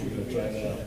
We're gonna try that out.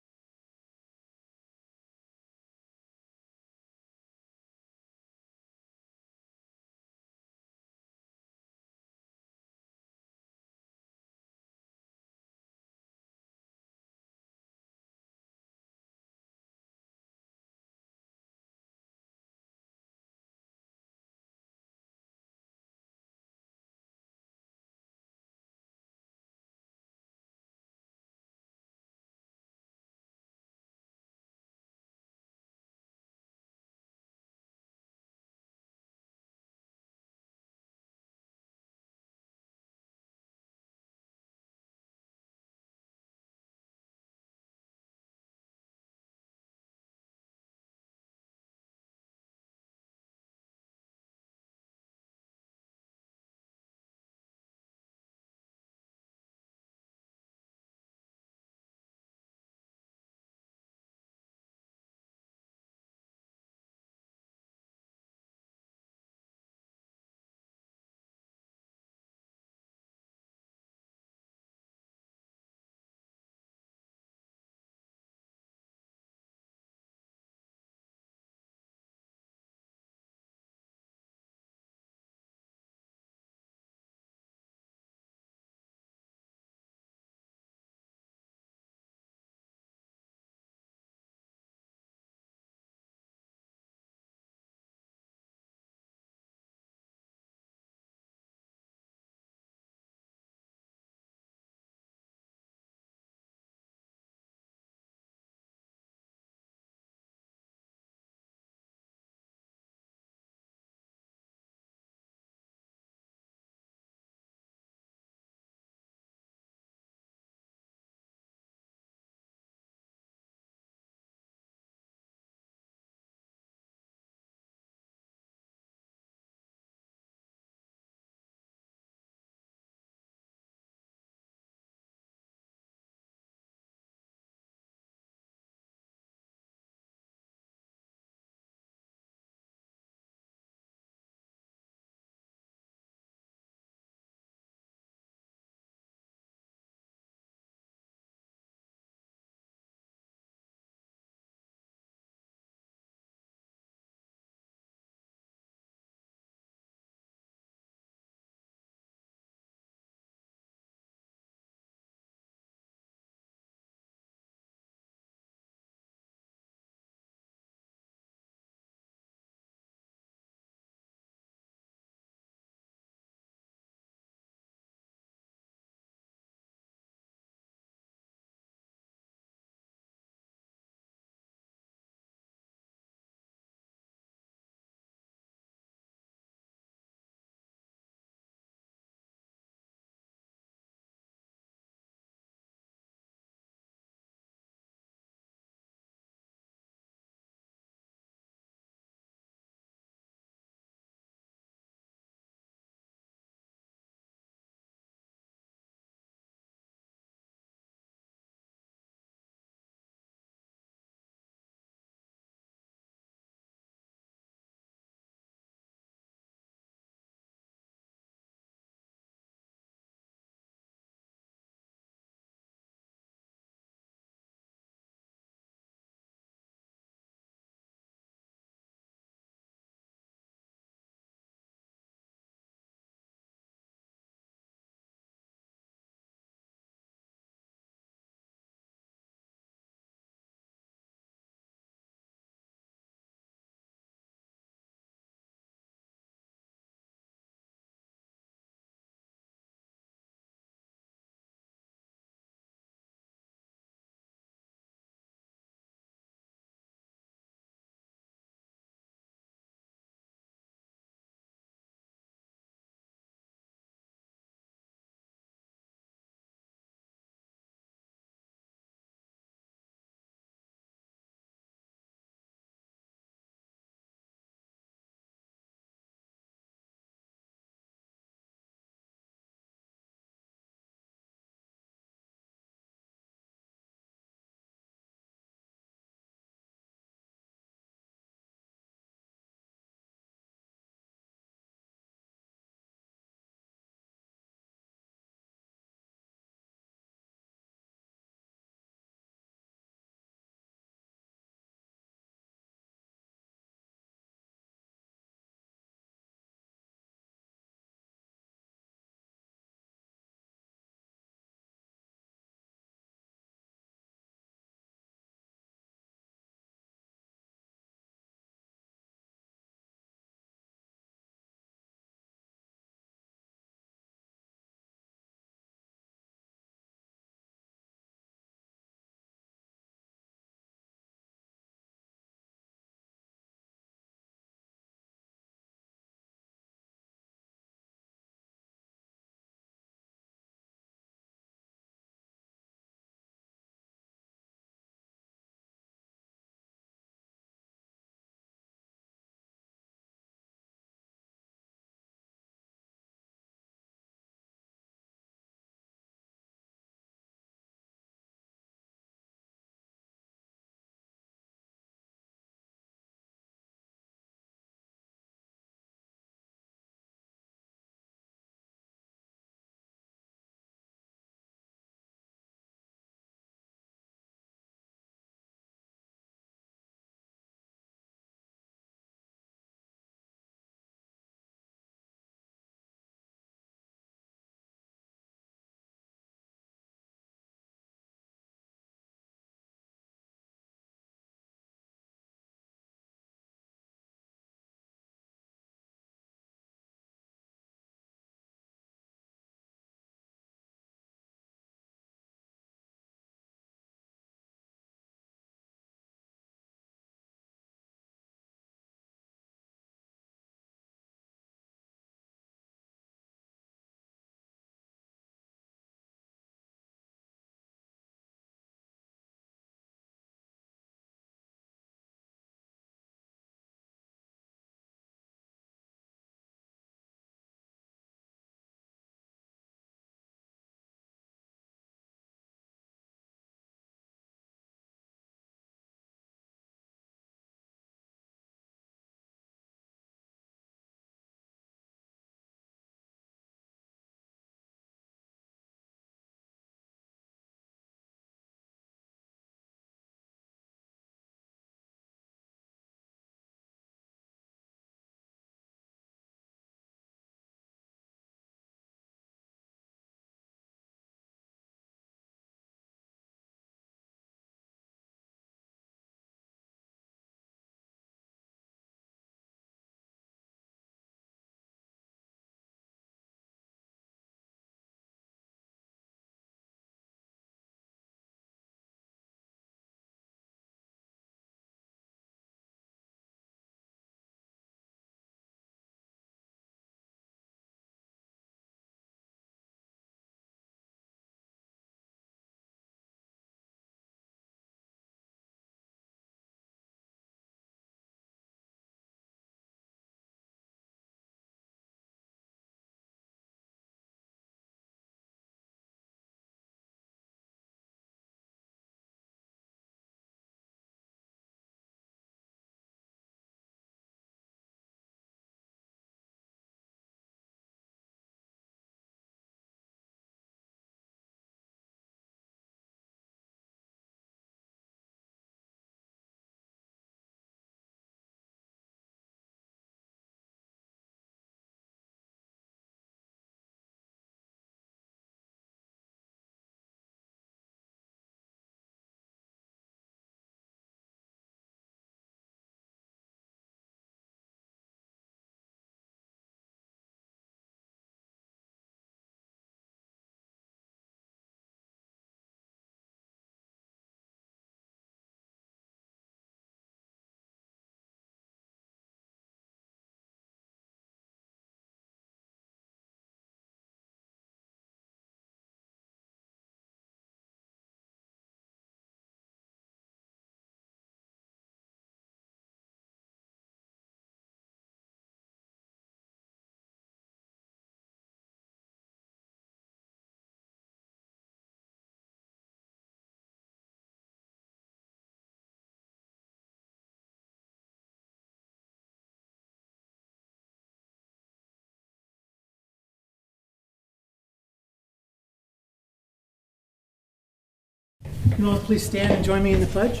You all please stand and join me in the pledge.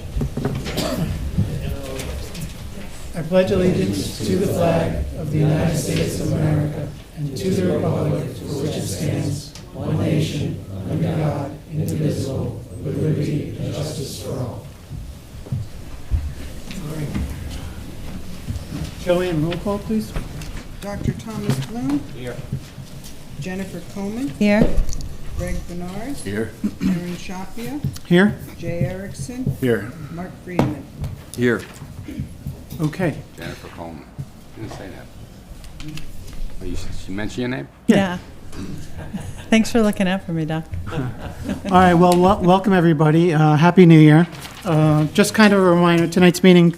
I pledge allegiance to the flag of the United States of America and to the republic for which it stands, one nation, under God, indivisible, with liberty and justice for all. Joanne, roll call, please. Dr. Thomas Bloom. Here. Jennifer Coleman. Here. Greg Bernard. Here. Aaron Shapia. Here. Jay Erickson. Here. Mark Friedman. Here. Okay. Jennifer Coleman. Didn't say that. Oh, she mentioned your name? Yeah. Thanks for looking out for me, Doc. All right, well, welcome everybody. Happy New Year. Just kind of a reminder, tonight's meeting,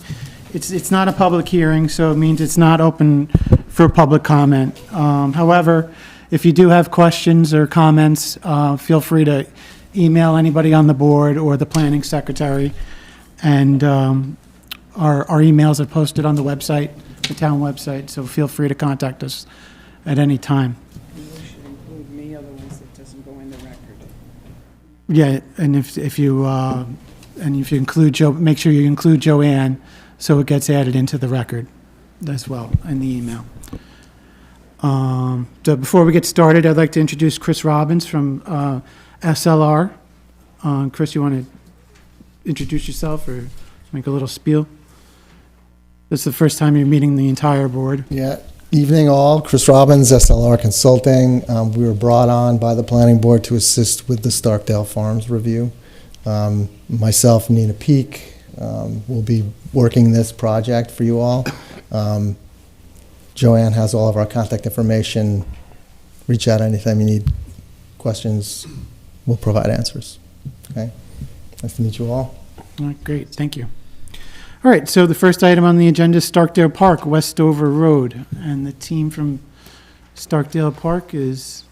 it's not a public hearing, so it means it's not open for public comment. However, if you do have questions or comments, feel free to email anybody on the board or the planning secretary. And our emails are posted on the website, the town website, so feel free to contact us at any time. You should include me, otherwise it doesn't go in the record. Yeah, and if you include Joe, make sure you include Joanne so it gets added into the record as well in the email. So before we get started, I'd like to introduce Chris Robbins from SLR. Chris, you want to introduce yourself or make a little spiel? This is the first time you're meeting the entire board. Yeah, evening all. Chris Robbins, SLR Consulting. We were brought on by the planning board to assist with the Starkdale Farms review. Myself, Nina Peak, will be working this project for you all. Joanne has all of our contact information. Reach out anytime you need questions. We'll provide answers. Okay? Nice to meet you all. All right, great, thank you. All right, so the first item on the agenda is Starkdale Park, Westover Road. And the team from Starkdale Park is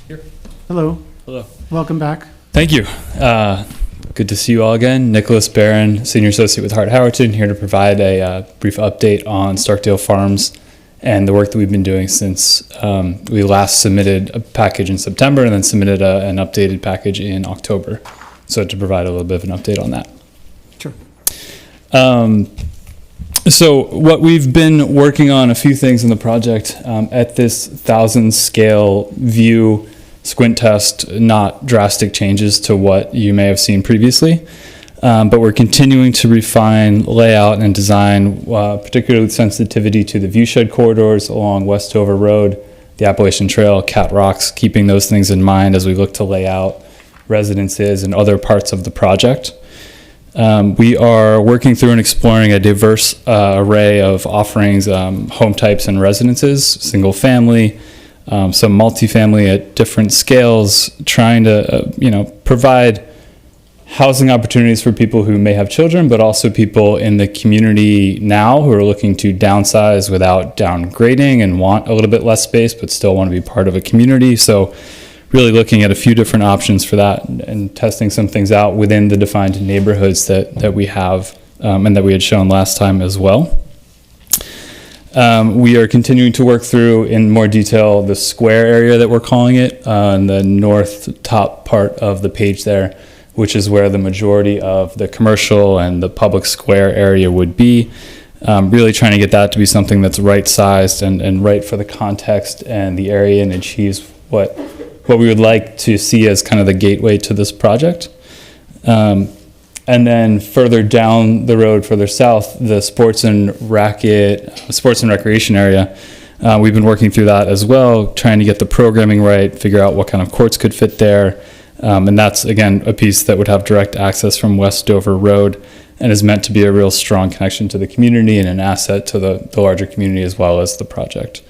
Here. Hello. Hello. Welcome back. Thank you. Good to see you all again. Nicholas Barron, Senior Associate with Hart Howerton, here to provide a brief update on Starkdale Farms and the work that we've been doing since we last submitted a package in September and then submitted an updated package in October. So to provide a little bit of an update on that. Sure. So what we've been working on, a few things in the project at this 1,000 scale view squint test, not drastic changes to what you may have seen previously, but we're continuing to refine layout and design, particularly with sensitivity to the viewshed corridors along Westover Road, the Appalachian Trail, Cat Rocks, keeping those things in mind as we look to lay out residences and other parts of the project. We are working through and exploring a diverse array of offerings, home types and residences, single family, some multifamily at different scales, trying to provide housing opportunities for people who may have children, but also people in the community now who are looking to downsize without downgrading and want a little bit less space, but still want to be part of a community. So really looking at a few different options for that and testing some things out within the defined neighborhoods that we have and that we had shown last time as well. We are continuing to work through in more detail the square area that we're calling it on the north top part of the page there, which is where the majority of the commercial and the public square area would be. Really trying to get that to be something that's right sized and right for the context and the area and achieves what we would like to see as kind of the gateway to this project. And then further down the road, further south, the sports and recreation area, we've been working through that as well, trying to get the programming right, figure out what kind of courts could fit there. And that's, again, a piece that would have direct access from Westover Road and is meant to be a real strong connection to the community and an asset to the larger community as well as the project.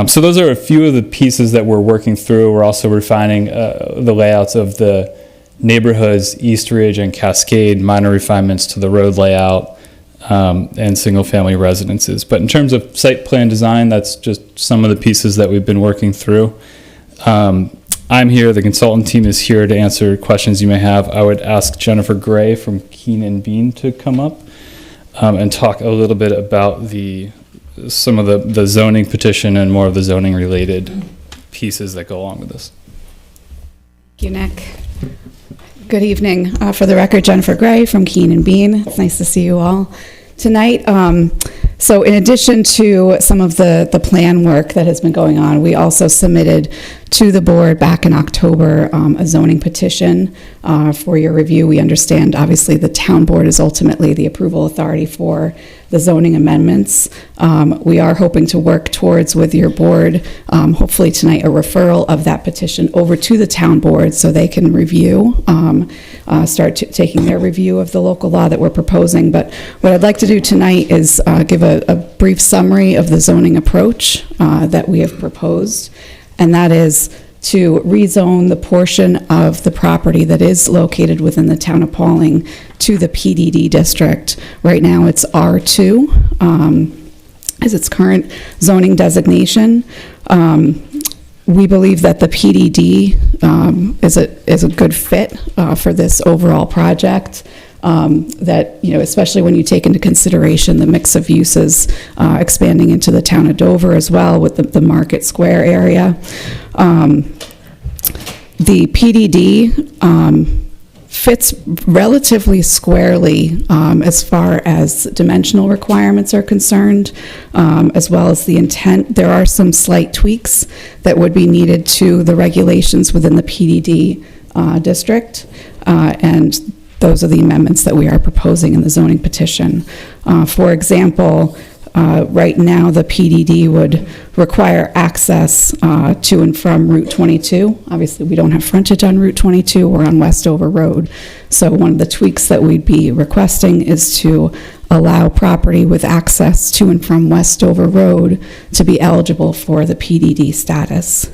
So those are a few of the pieces that we're working through. We're also refining the layouts of the neighborhoods, East Ridge and Cascade, minor refinements to the road layout, and single family residences. But in terms of site plan design, that's just some of the pieces that we've been working through. I'm here, the consultant team is here to answer questions you may have. I would ask Jennifer Gray from Keenan Bean to come up and talk a little bit about some of the zoning petition and more of the zoning related pieces that go along with this. Thank you, Nick. Good evening. For the record, Jennifer Gray from Keen and Bean. It's nice to see you all tonight. So in addition to some of the plan work that has been going on, we also submitted to the board back in October a zoning petition for your review. We understand, obviously, the town board is ultimately the approval authority for the zoning amendments. We are hoping to work towards, with your board, hopefully tonight, a referral of that petition over to the town board so they can review, start taking their review of the local law that we're proposing. But what I'd like to do tonight is give a brief summary of the zoning approach that we have proposed, and that is to rezone the portion of the property that is located within the town of Pawling to the PDD district. Right now it's R2 as its current zoning designation. We believe that the PDD is a good fit for this overall project. That, you know, especially when you take into consideration the mix of uses expanding into the town of Dover as well with the Market Square area. The PDD fits relatively squarely as far as dimensional requirements are concerned, as well as the intent. There are some slight tweaks that would be needed to the regulations within the PDD district, and those are the amendments that we are proposing in the zoning petition. For example, right now the PDD would require access to and from Route 22. Obviously, we don't have frontage on Route 22. We're on Westover Road. So one of the tweaks that we'd be requesting is to allow property with access to and from Westover Road to be eligible for the PDD status.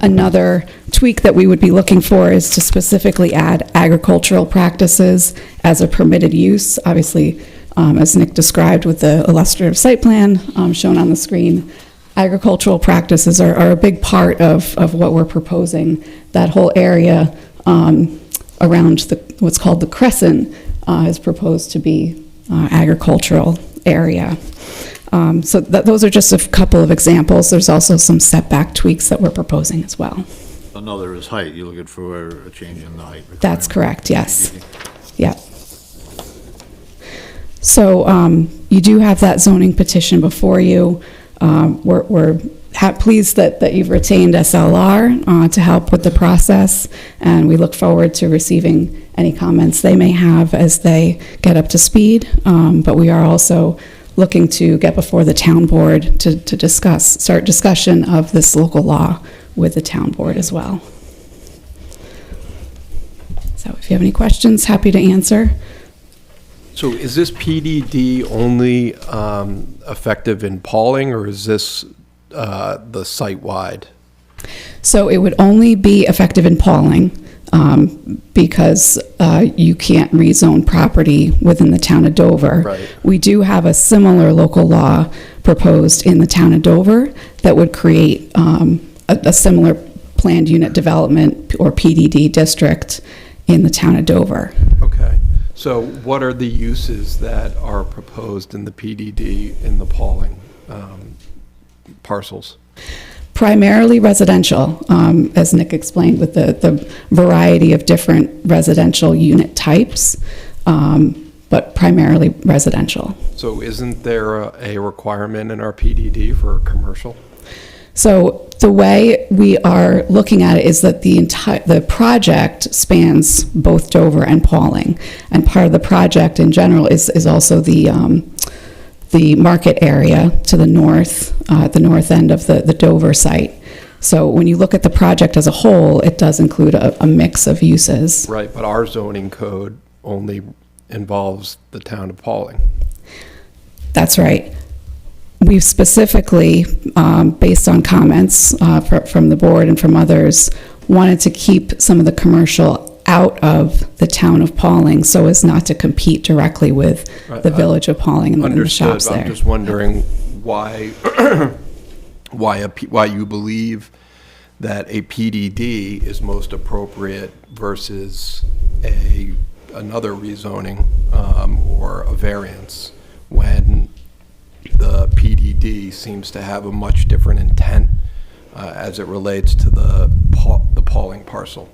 Another tweak that we would be looking for is to specifically add agricultural practices as a permitted use. Obviously, as Nick described with the illustrative site plan shown on the screen, agricultural practices are a big part of what we're proposing. That whole area around what's called the Crescent is proposed to be agricultural area. So those are just a couple of examples. There's also some setback tweaks that we're proposing as well. Another is height. You're looking for a change in the height. That's correct, yes. Yeah. So you do have that zoning petition before you. We're pleased that you've retained SLR to help with the process, and we look forward to receiving any comments they may have as they get up to speed. But we are also looking to get before the town board to start discussion of this local law with the town board as well. So if you have any questions, happy to answer. So is this PDD only effective in Pawling, or is this the site-wide? So it would only be effective in Pawling because you can't rezone property within the town of Dover. Right. We do have a similar local law proposed in the town of Dover that would create a similar planned unit development or PDD district in the town of Dover. Okay. So what are the uses that are proposed in the PDD in the Pawling parcels? Primarily residential, as Nick explained, with the variety of different residential unit types, but primarily residential. So isn't there a requirement in our PDD for commercial? So the way we are looking at it is that the project spans both Dover and Pawling, and part of the project in general is also the market area to the north end of the Dover site. So when you look at the project as a whole, it does include a mix of uses. Right, but our zoning code only involves the town of Pawling. That's right. We've specifically, based on comments from the board and from others, wanted to keep some of the commercial out of the town of Pawling so as not to compete directly with the village of Pawling and the shops there. I'm just wondering why why you believe that a PDD is most appropriate versus another rezoning or a variance when the PDD seems to have a much different intent as it relates to the Pawling parcel.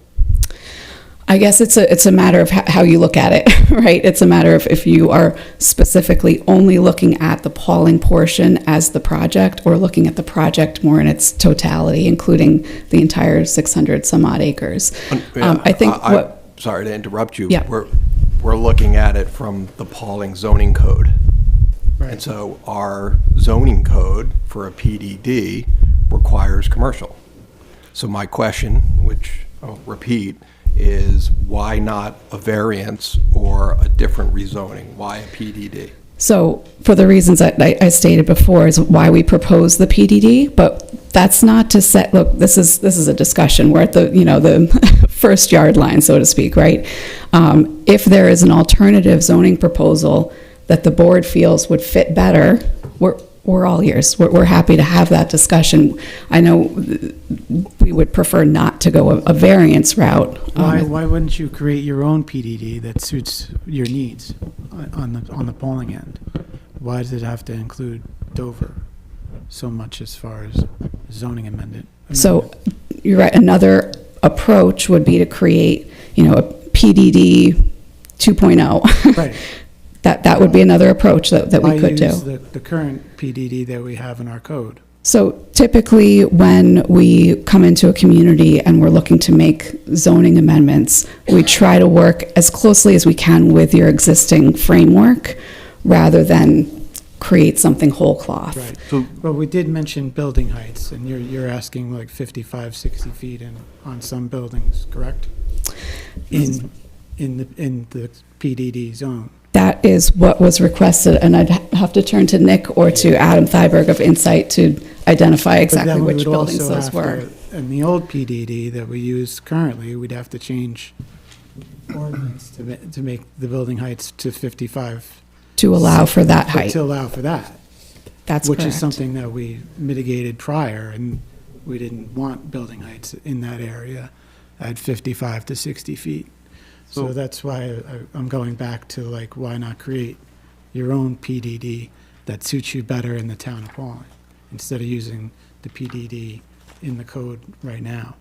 I guess it's a matter of how you look at it, right? It's a matter of if you are specifically only looking at the Pawling portion as the project, or looking at the project more in its totality, including the entire 600 some odd acres. I think Sorry to interrupt you. Yeah. We're looking at it from the Pawling zoning code. Right. And so our zoning code for a PDD requires commercial. So my question, which I'll repeat, is why not a variance or a different rezoning? Why a PDD? So for the reasons that I stated before is why we propose the PDD, but that's not to set, look, this is a discussion. We're at the, the first yard line, so to speak, right? If there is an alternative zoning proposal that the board feels would fit better, we're all ears. We're happy to have that discussion. I know we would prefer not to go a variance route. Why wouldn't you create your own PDD that suits your needs on the polling end? Why does it have to include Dover so much as far as zoning amendment? So you're right. Another approach would be to create, a PDD 2.0. Right. That would be another approach that we could do. Why use the current PDD that we have in our code? So typically, when we come into a community and we're looking to make zoning amendments, we try to work as closely as we can with your existing framework rather than create something whole cloth. Right. Well, we did mention building heights, and you're asking like 55, 60 feet on some buildings, correct? In the PDD zone. That is what was requested, and I'd have to turn to Nick or to Adam Thyberg of Insight to identify exactly which buildings those were. In the old PDD that we use currently, we'd have to change ordinance to make the building heights to 55. To allow for that height. To allow for that. That's which correct. is something that we mitigated prior, and we didn't want building heights in that area at 55 to 60 feet. So that's why I'm going back to why not create your own PDD that suits you better in the town of Pawling instead of using the PDD in the code right now.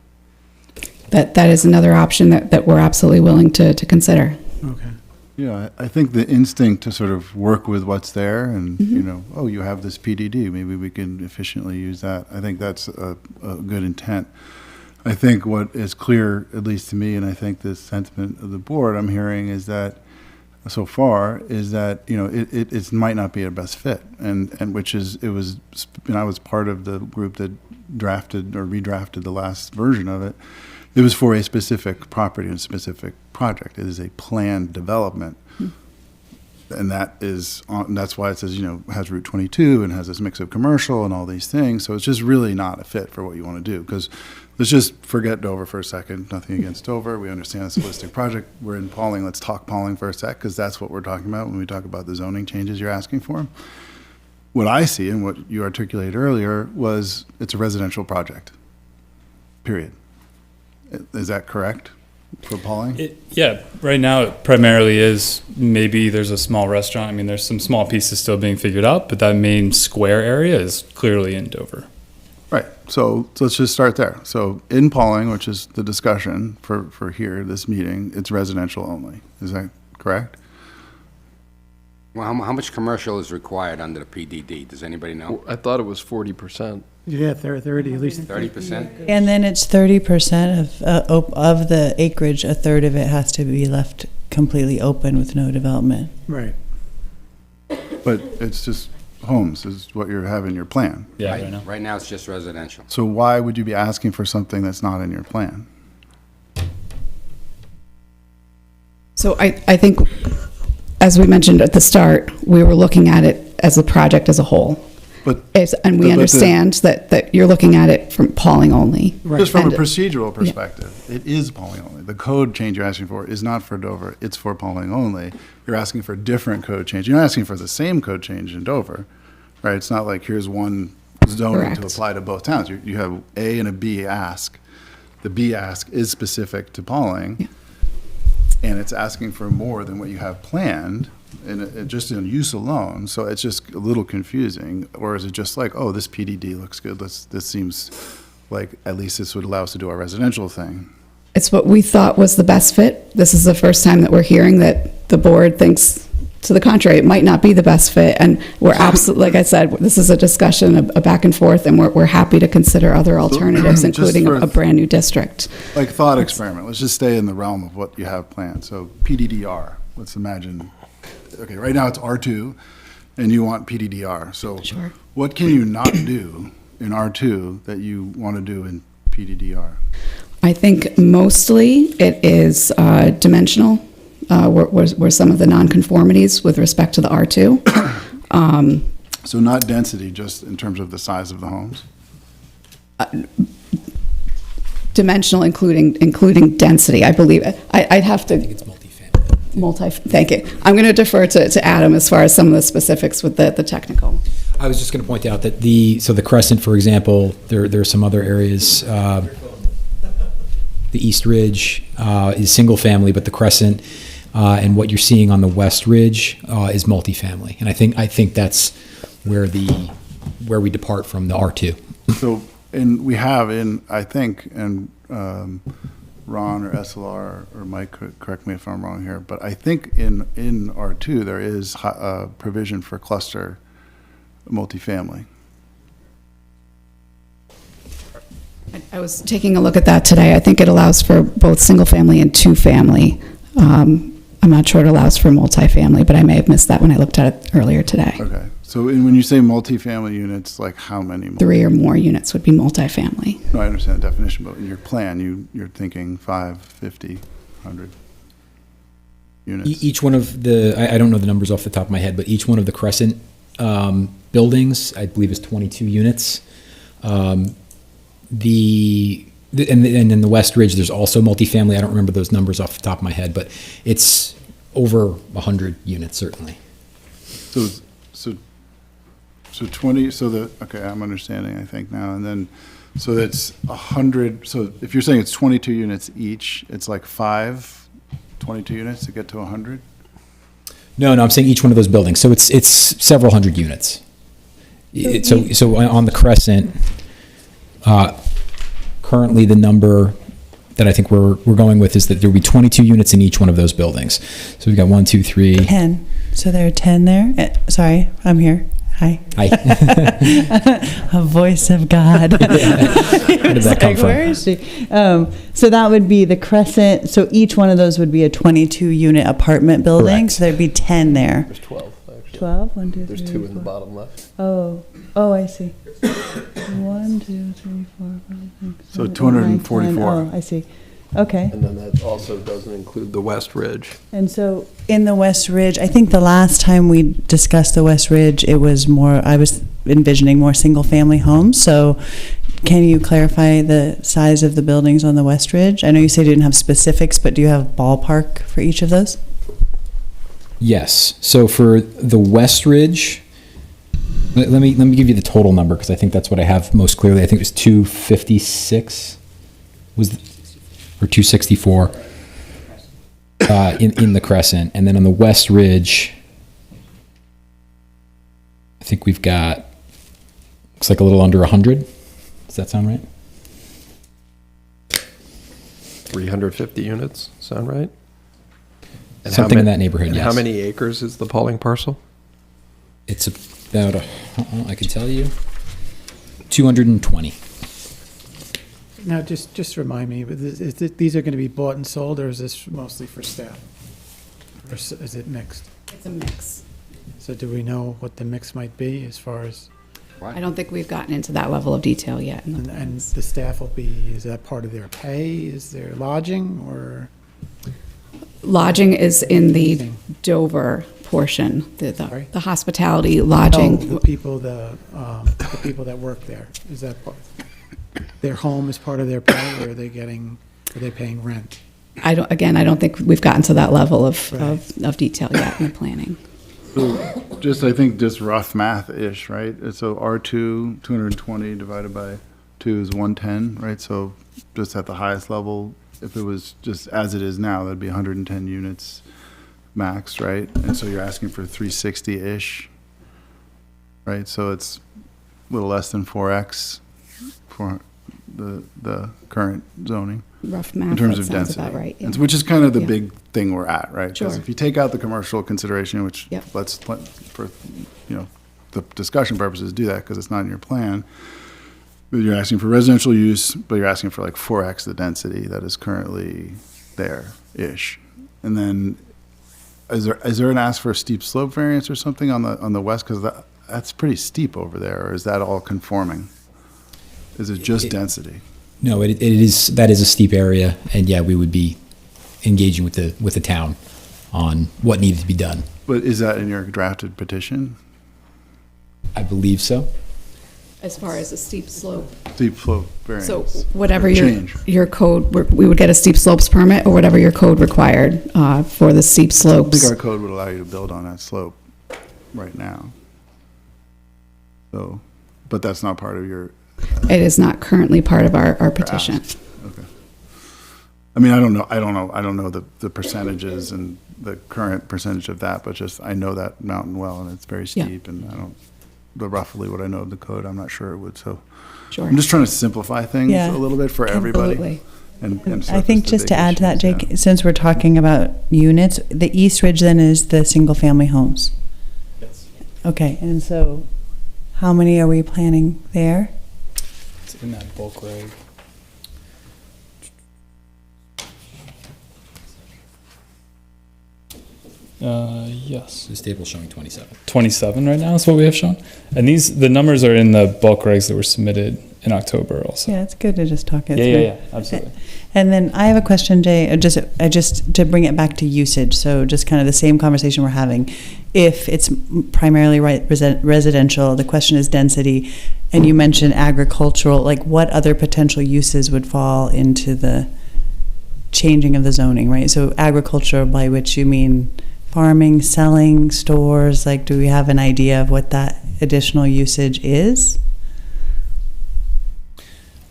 That is another option that we're absolutely willing to consider. Okay. Yeah, I think the instinct to sort of work with what's there and, you have this PDD, maybe we can efficiently use that. I think that's a good intent. I think what is clear, at least to me, and I think the sentiment of the board I'm hearing is that, so far, is that, it might not be a best fit. And I was part of the group that drafted or redrafted the last version of it. It was for a specific property and a specific project. It is a planned development. And that's why it says, has Route 22 and has this mix of commercial and all these things. So it's just really not a fit for what you want to do. Because let's just forget Dover for a second. Nothing against Dover. We understand it's a holistic project. We're in Pawling. Let's talk Pawling for a sec, because that's what we're talking about when we talk about the zoning changes you're asking for. What I see and what you articulated earlier was it's a residential project, period. Is that correct for Pawling? Yeah, right now it primarily is. Maybe there's a small restaurant. I mean, there's some small pieces still being figured out, but that main square area is clearly in Dover. Right. So let's just start there. So in Pawling, which is the discussion for here, this meeting, it's residential only. Is that correct? Well, how much commercial is required under the PDD? Does anybody know? I thought it was 40%. Yeah, 30, at least 30%? And then it's 30% of the acreage, a third of it has to be left completely open with no development. Right. But it's just homes is what you have in your plan. Yeah, right now. Right now, it's just residential. So why would you be asking for something that's not in your plan? So I think, as we mentioned at the start, we were looking at it as a project as a whole. And we understand that you're looking at it from Pawling only. Right. Just from a procedural perspective, it is Pawling only. The code change you're asking for is not for Dover, it's for Pawling only. You're asking for a different code change. You're not asking for the same code change in Dover, right? It's not like here's one zoning Correct. to apply to both towns. You have A and a B ask. The B ask is specific to Pawling, Yeah. and it's asking for more than what you have planned. And just in use alone, so it's just a little confusing. Or is it just like, oh, this PDD looks good, this seems like at least this would allow us to do our residential thing? It's what we thought was the best fit. This is the first time that we're hearing that the board thinks to the contrary. It might not be the best fit, and we're absolutely, like I said, this is a discussion, a back and forth, and we're happy to consider other alternatives, just including for- a brand-new district. Like thought experiment, let's just stay in the realm of what you have planned. So PDDR, let's imagine, okay, right now it's R2 and you want PDDR. So Sure. what can you not do in R2 that you want to do in PDDR? I think mostly it is dimensional, were some of the nonconformities with respect to the R2. So not density, just in terms of the size of the homes? Dimensional, including density, I believe. I'd have to. I think it's multifamily. Thank you. I'm going to defer to Adam as far as some of the specifics with the technical. I was just going to point out that the Crescent, for example, there are some other areas. The East Ridge is single family, but the Crescent and what you're seeing on the West Ridge is multifamily, and I think that's where we depart from the R2. So, and we have I think, and Ron or SLR or Mike, correct me if I'm wrong here, but I think in R2 there is provision for cluster multifamily. I was taking a look at that today. I think it allows for both single-family and two-family. I'm not sure it allows for multifamily, but I may have missed that when I looked at it earlier today. Okay, so when you say multifamily units, like how many? 3 or more units would be multifamily. No, I understand the definition, but in your plan, you're thinking 5, 50, 100 units. Each one of I don't know the numbers off the top of my head, but each one of the Crescent buildings, I believe, is 22 units. And in the West Ridge, there's also multifamily. I don't remember those numbers off the top of my head, but it's over 100 units, certainly. So 20, okay, I'm understanding, I think now, and then, so that's 100, so if you're saying it's 22 units each, it's like 22 units to get to 100? No, I'm saying each one of those buildings. So it's several hundred units. So on the Crescent, currently the number that I think we're going with is that there will be 22 units in each one of those buildings. So we've got 1, 2, 3. 10. So there are 10 there. Sorry, I'm here. Hi. Hi. A voice of God. Where did that come from? Where is she? So that would be the Crescent. So each one of those would be a 22-unit apartment building. Correct. So there'd be 10 there. There's 12, actually. 12? 1, 2, 3, There's 2 in the 4. bottom left. Oh, I see. 1, 2, 3, 4, 5, 6, So 7, 8, 9, 10. 244. Oh, I see. Okay. And then that also doesn't include the West Ridge. And so in the West Ridge, I think the last time we discussed the West Ridge, it was more, I was envisioning more single-family homes. So can you clarify the size of the buildings on the West Ridge? I know you said you didn't have specifics, but do you have ballpark for each of those? Yes. So for the West Ridge, let me give you the total number because I think that's what I have most clearly. I think it was 256 or 264 in the Crescent, and then on the West Ridge, I think we've got looks like a little under 100. Does that sound right? 350 units, sound right? And Something in that neighborhood, and yes. how many acres is the Pawling parcel? It's about, I can tell you, 220. Now, just remind me, these are going to be bought and sold, or is this mostly for staff? Or is it mixed? It's a mix. So do we know what the mix might be as far as, I don't think we've gotten into that level of detail yet. and the staff will be, is that part of their pay? Is there lodging, or? Lodging is in the Okay. Dover portion, Sorry? the hospitality lodging. The people that work there, is that part? Their home is part of their pay, or are they paying rent? I don't think we've gotten to that level of detail yet in the planning. So I think just rough math-ish, right? So R2, 220 divided by 2 is 110, right? So just at the highest level, if it was just as it is now, that'd be 110 units max, right? And so you're asking for 360-ish, right? So it's a little less than 4x for the current zoning. rough math, in terms that of sounds density. about right. yeah. And which is kind of the Yeah. big thing we're at, right? Because Sure. if you take out the commercial consideration, which Yep. for, the discussion purposes, do that because it's not in your plan. But you're asking for residential use, but you're asking for like 4x the density that is currently there-ish. And then, is there an ask for a steep slope variance or something on the west? Because that's pretty steep over there, or is that all conforming? Is it just density? No, it is, that is a steep area, and yeah, we would be engaging with the town on what needed to be done. But is that in your drafted petition? I believe so. As far as a steep slope. Steep slope variance? So whatever Or change? your code, we would get a steep slopes permit or whatever your code required for the steep I slopes. think our code would allow you to build on that slope right now. So, but that's not part of your It is not currently part of our petition. ask. Okay. I mean, I don't know the percentages and the current percentage of that, but just, I know that mountain well, and it's very Yeah. steep, and but roughly what I know of the code, I'm not sure it would, so. Sure. I'm just trying to simplify things Yeah, a little bit for everybody. Absolutely. And I think surface the just to big add to that, issues, Jake, yeah. since we're talking about units, the East Ridge then is the single-family homes. Yes. Okay, and so how many are we planning there? It's in that bulk reg. Yes. This table's showing 27. 27 right now is what we have shown. And the numbers are in the bulk regs that were submitted in October also. Yeah, it's good to just talk it Yeah, through. yeah, absolutely. And then I have a question, Jay, just to bring it back to usage, so just kind of the same conversation we're having. If it's primarily residential, the question is density, and you mentioned agricultural, like what other potential uses would fall into the changing of the zoning, right? So agriculture, by which you mean farming, selling, stores, like do we have an idea of what that additional usage is?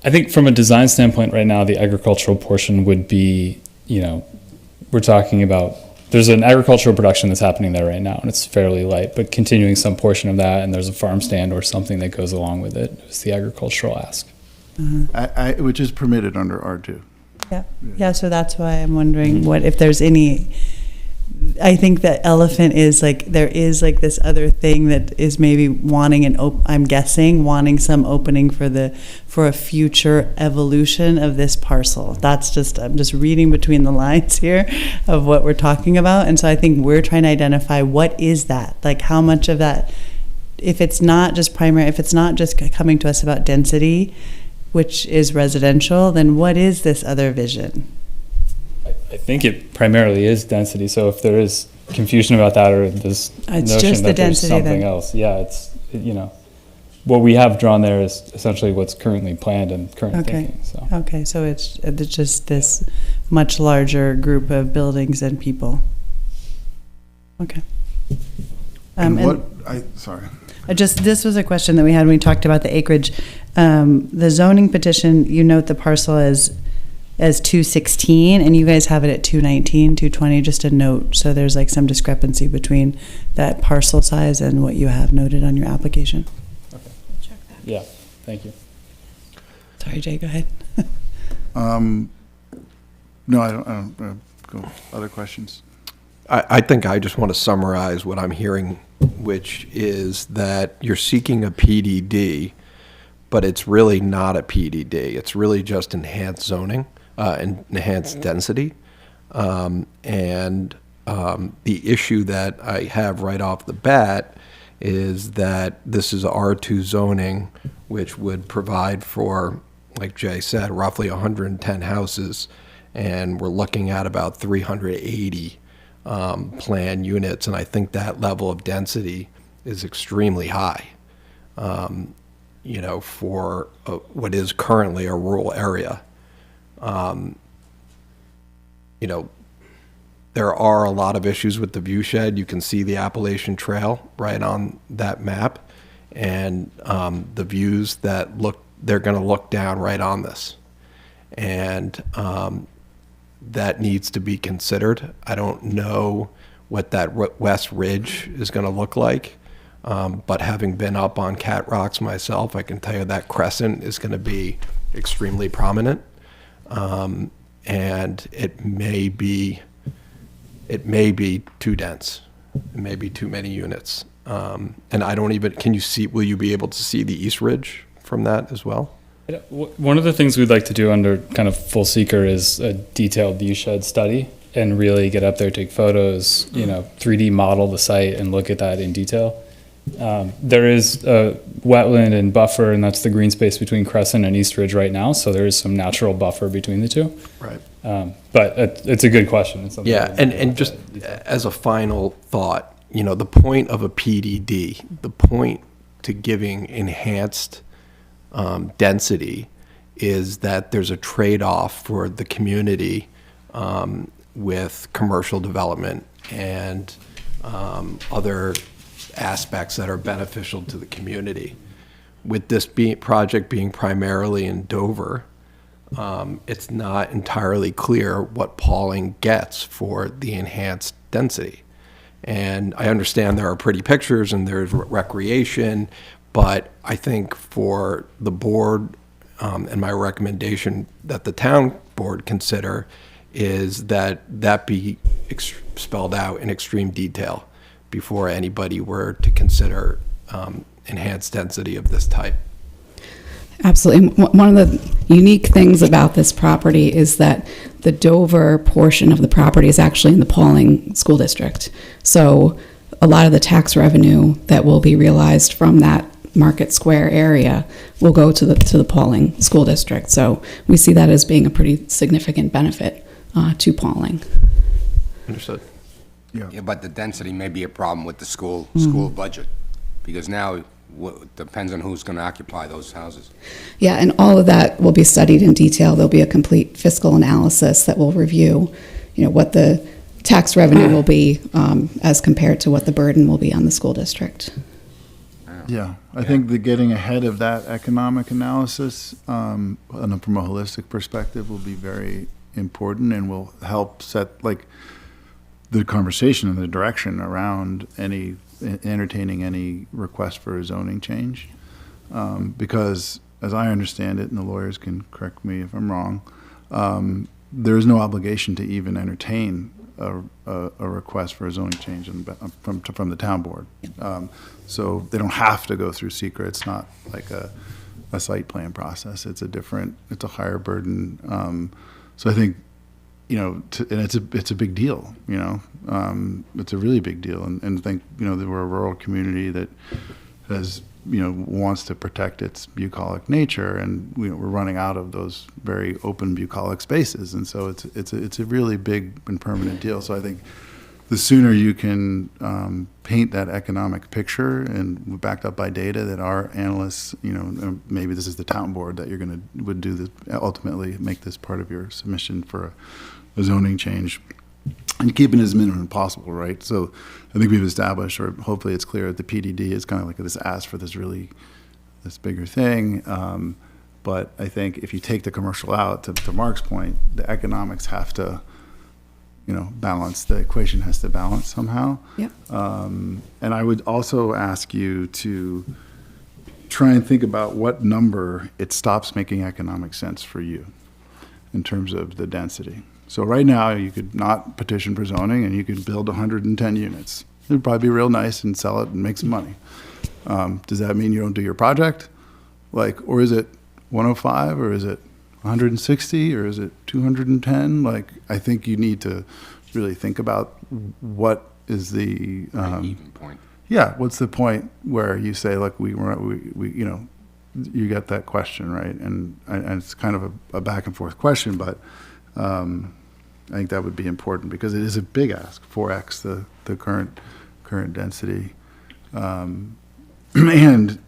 I think from a design standpoint right now, the agricultural portion would be, we're talking about, there's an agricultural production that's happening there right now, and it's fairly light, but continuing some portion of that, and there's a farm stand or something that goes along with it, is the agricultural ask. Which is permitted under R2. Yeah, so that's why I'm wondering what, if there's any, I think that elephant is like, there is like this other thing that is maybe wanting I'm guessing, wanting some opening for a future evolution of this parcel. I'm just reading between the lines here of what we're talking about. And so I think we're trying to identify what is that? Like how much of that, if it's not just primary, if it's not just coming to us about density, which is residential, then what is this other vision? I think it primarily is density, so if there is confusion about that or this It's notion just the that there's density something then. else, what we have drawn there is essentially what's currently planned and current Okay. thinking, so. Okay, so it's just this much larger group of buildings and people. Okay. Sorry. This was a question that we had when we talked about the acreage. The zoning petition, you note the parcel as 216, and you guys have it at 219, 220, just a note. So there's like some discrepancy between that parcel size and what you have noted on your application. Check that. Yeah, thank you. Sorry, Jay, go ahead. No, I don't go. Other questions? I think I just want to summarize what I'm hearing, which is that you're seeking a PDD, but it's really not a PDD. It's really just enhanced zoning, enhanced density. And the issue that I have right off the bat is that this is R2 zoning, which would provide for, like Jay said, roughly 110 houses, and we're looking at about 380 plan units, and I think that level of density is extremely high, for what is currently a rural area. There are a lot of issues with the view shed. You can see the Appalachian Trail right on that map, and the views they're going to look down right on this. And that needs to be considered. I don't know what that West Ridge is going to look like, but having been up on Cat Rocks myself, I can tell you that crescent is going to be extremely prominent. and it may be too dense. It may be too many units. And I don't even, will you be able to see the East Ridge from that as well? One of the things we'd like to do under kind of full seeker is a detailed view shed study and really get up there, take photos, 3D model the site and look at that in detail. There is a wetland and buffer, and that's the green space between Crescent and East Ridge right now. So there is some natural buffer between the two. Right. But it's a good question. It's something And just as a final thought, the point of a PDD, the point to giving enhanced density is that there's a trade-off for the community with commercial development and other aspects that are beneficial to the community. With this project being primarily in Dover, it's not entirely clear what Pawling gets for the enhanced density. And I understand there are pretty pictures and there's recreation, but I think for the board, and my recommendation that the town board consider is that be spelled out in extreme detail before anybody were to consider enhanced density of this type. Absolutely. One of the unique things about this property is that the Dover portion of the property is actually in the Pawling School District. So a lot of the tax revenue that will be realized from that Market Square area will go to the Pawling School District. So we see that as being a pretty significant benefit to Pawling. Understood. Yeah, but the density may be a problem with the school budget, because now depends on who's going to occupy those houses. Yeah, and all of that will be studied in detail. There'll be a complete fiscal analysis that will review, what the tax revenue will be as compared to what the burden will be on the school district. Yeah, I think that getting ahead of that economic analysis from a holistic perspective will be very important and will help set the conversation and the direction around entertaining any request for a zoning change. Because as I understand it, and the lawyers can correct me if I'm wrong, there is no obligation to even entertain a request for a zoning change from the town board. So they don't have to go through secret. It's not like a site plan process. It's a higher burden. So I think, and it's a big deal, it's a really big deal. And I think, that we're a rural community that has, wants to protect its bucolic nature, and we're running out of those very open bucolic spaces. And so it's a really big and permanent deal. So I think the sooner you can paint that economic picture and backed up by data that our analysts, maybe this is the town board that would do this, ultimately make this part of your submission for a zoning change, and keeping it as minimum as possible, right? So I think we've established, or hopefully it's clear, that the PDD is kind of like this ask for this bigger thing. But I think if you take the commercial out, to Mark's point, the economics have to, balance. The equation has to balance somehow. Yep. And I would also ask you to try and think about what number it stops making economic sense for you in terms of the density. So right now, you could not petition for zoning, and you could build 110 units. It would probably be real nice and sell it and make some money. Does that mean you don't do your project? Or is it 105, or is it 160, or is it 210? I think you need to really think about what is the Even point. Yeah, what's the point where you say, look, we you get that question, right? And it's kind of a back and forth question, but I think that would be important because it is a big ask, 4x the current density. And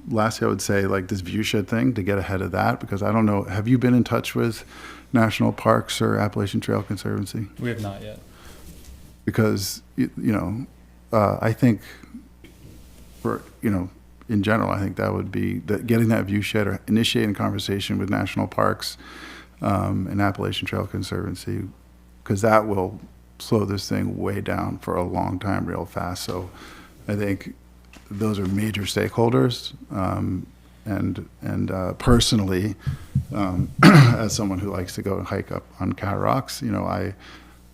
lastly, I would say this view shed thing, to get ahead of that, because I don't know, have you been in touch with National Parks or Appalachian Trail Conservancy? We have not yet. Because, I think in general, I think that would be getting that view shed or initiating a conversation with National Parks and Appalachian Trail Conservancy, because that will slow this thing way down for a long time real fast. So I think those are major stakeholders, personally, as someone who likes to go and hike up on Cat Rocks, I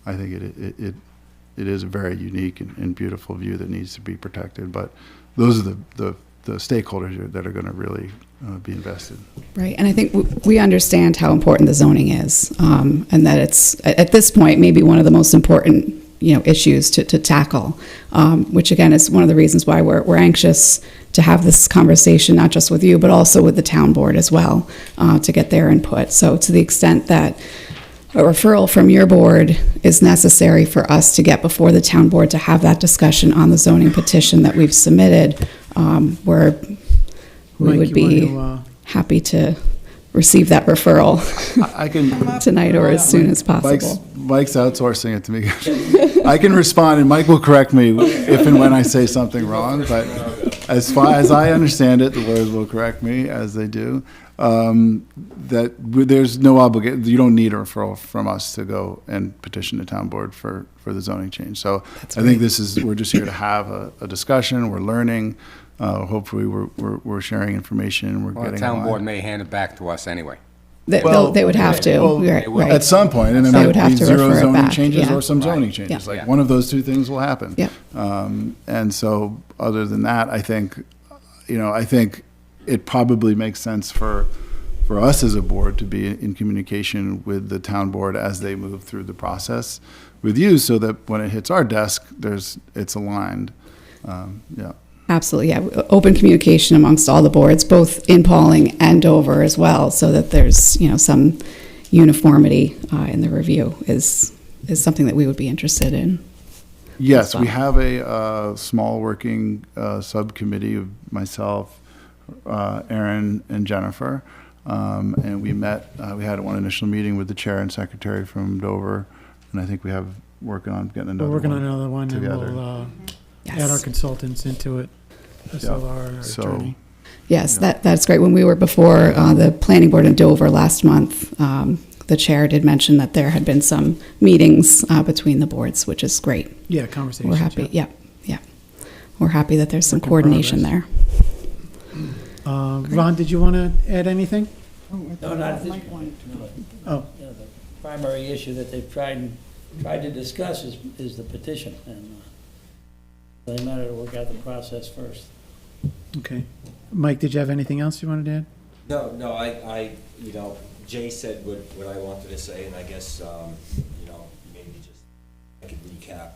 think it is a very unique and beautiful view that needs to be protected. But those are the stakeholders that are going to really be invested. Right, and I think we understand how important the zoning is, and that it's, at this point, maybe one of the most important, issues to tackle, which again is one of the reasons why we're anxious to have this conversation, not just with you, but also with the town board as well, to get their input. So to the extent that a referral from your board is necessary for us to get before the town board to have that discussion on the zoning petition that we've submitted, we Mike, would you be want happy to receive that referral I can. tonight or as soon as possible. Mike's outsourcing it to me. I can respond, and Mike will correct me if and when I say something wrong. But as far as I understand it, the lawyers will correct me as they do. That there's no obligation. You don't need a referral from us to go and petition the town board for the zoning change. So I think we're just here to have a discussion. We're learning. Hopefully, we're sharing information. We're Well, getting the town aligned. board may hand it back to us anyway. They would have to, Well, right. At some point, and They there would might have be to zero refer it zoning back, changes yeah. or some zoning Right. changes. Yeah. Like one of those two things will happen. Yeah. And so, other than that, I think it probably makes sense for us as a board to be in communication with the town board as they move through the process with you, so that when it hits our desk, it's aligned. Yeah. Absolutely, yeah. Open communication amongst all the boards, both in Pawling and Dover as well, so that there's, some uniformity in the review is something that we would be interested in. Yes, well. we have a small working subcommittee of myself, Aaron, and Jennifer. And we met, we had one initial meeting with the chair and secretary from Dover, and I think we have working on getting another We're one. working on another one, together. and we'll Yes. add our consultants into it, SLR, our So- attorney. Yes, that's great. When we were before the planning board in Dover last month, the chair did mention that there had been some meetings between the boards, which is great. Yeah, conversations. We're happy, yeah. yeah. We're happy that there's some Work in coordination progress. there. Ron, did you want to add anything? No, not at this point. Oh. The primary issue that they've tried to discuss is the petition, and they matter to work out the process first. Okay. Mike, did you have anything else you wanted to add? No, I Jay said what I wanted to say, and I guess, maybe just, I could recap.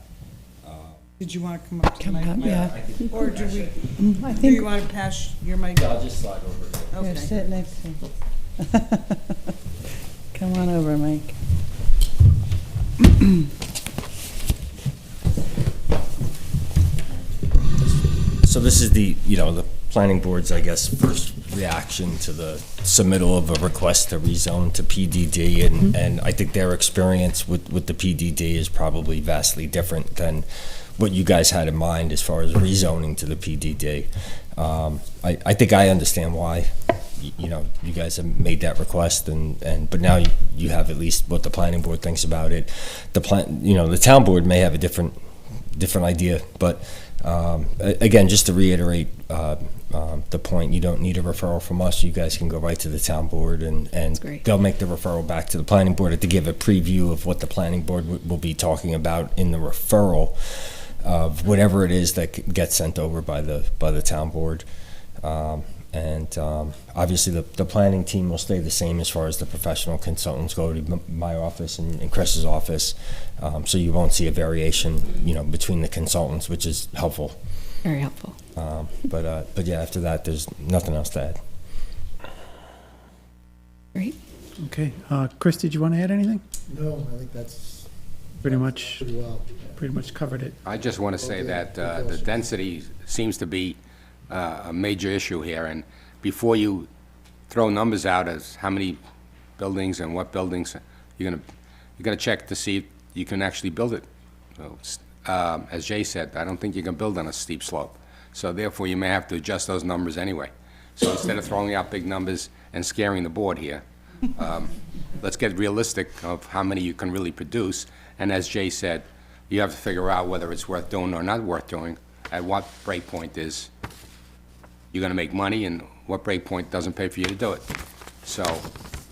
Did you want to come up Come tonight? up, Mike? yeah. I could- Or do we, I do you think want to pass your mic? Yeah, I'll just slide over. you're Okay. sitting next to him. Come on over, Mike. So this is the planning board's, I guess, first reaction to the submittal of a request to rezone to PDD, and I think their experience with the PDD is probably vastly different than what you guys had in mind as far as rezoning to the PDD. I think I understand why, you guys have made that request, but now you have at least what the planning board thinks about it. The town board may have a different idea, but again, just to reiterate the point, you don't need a referral from us. You guys can go right to the town board, and great. they'll make the referral back to the planning board to give a preview of what the planning board will be talking about in the referral of whatever it is that gets sent over by the town board. Obviously, the planning team will stay the same as far as the professional consultants go to my office and Chris's office, so you won't see a variation, between the consultants, which is helpful. Very helpful. But yeah, after that, there's nothing else to add. Great. Okay. Chris, did you want to add anything? No, I think that's Pretty much pretty well. covered it. I just want to say that the density seems to be a major issue here, and before you throw numbers out as how many buildings and what buildings, you're gonna check to see if you can actually build it. So, as Jay said, I don't think you can build on a steep slope, so therefore you may have to adjust those numbers anyway. So instead of throwing out big numbers and scaring the board here, let's get realistic of how many you can really produce. And as Jay said, you have to figure out whether it's worth doing or not worth doing, at what break point is you're going to make money, and what breakpoint doesn't pay for you to do it? So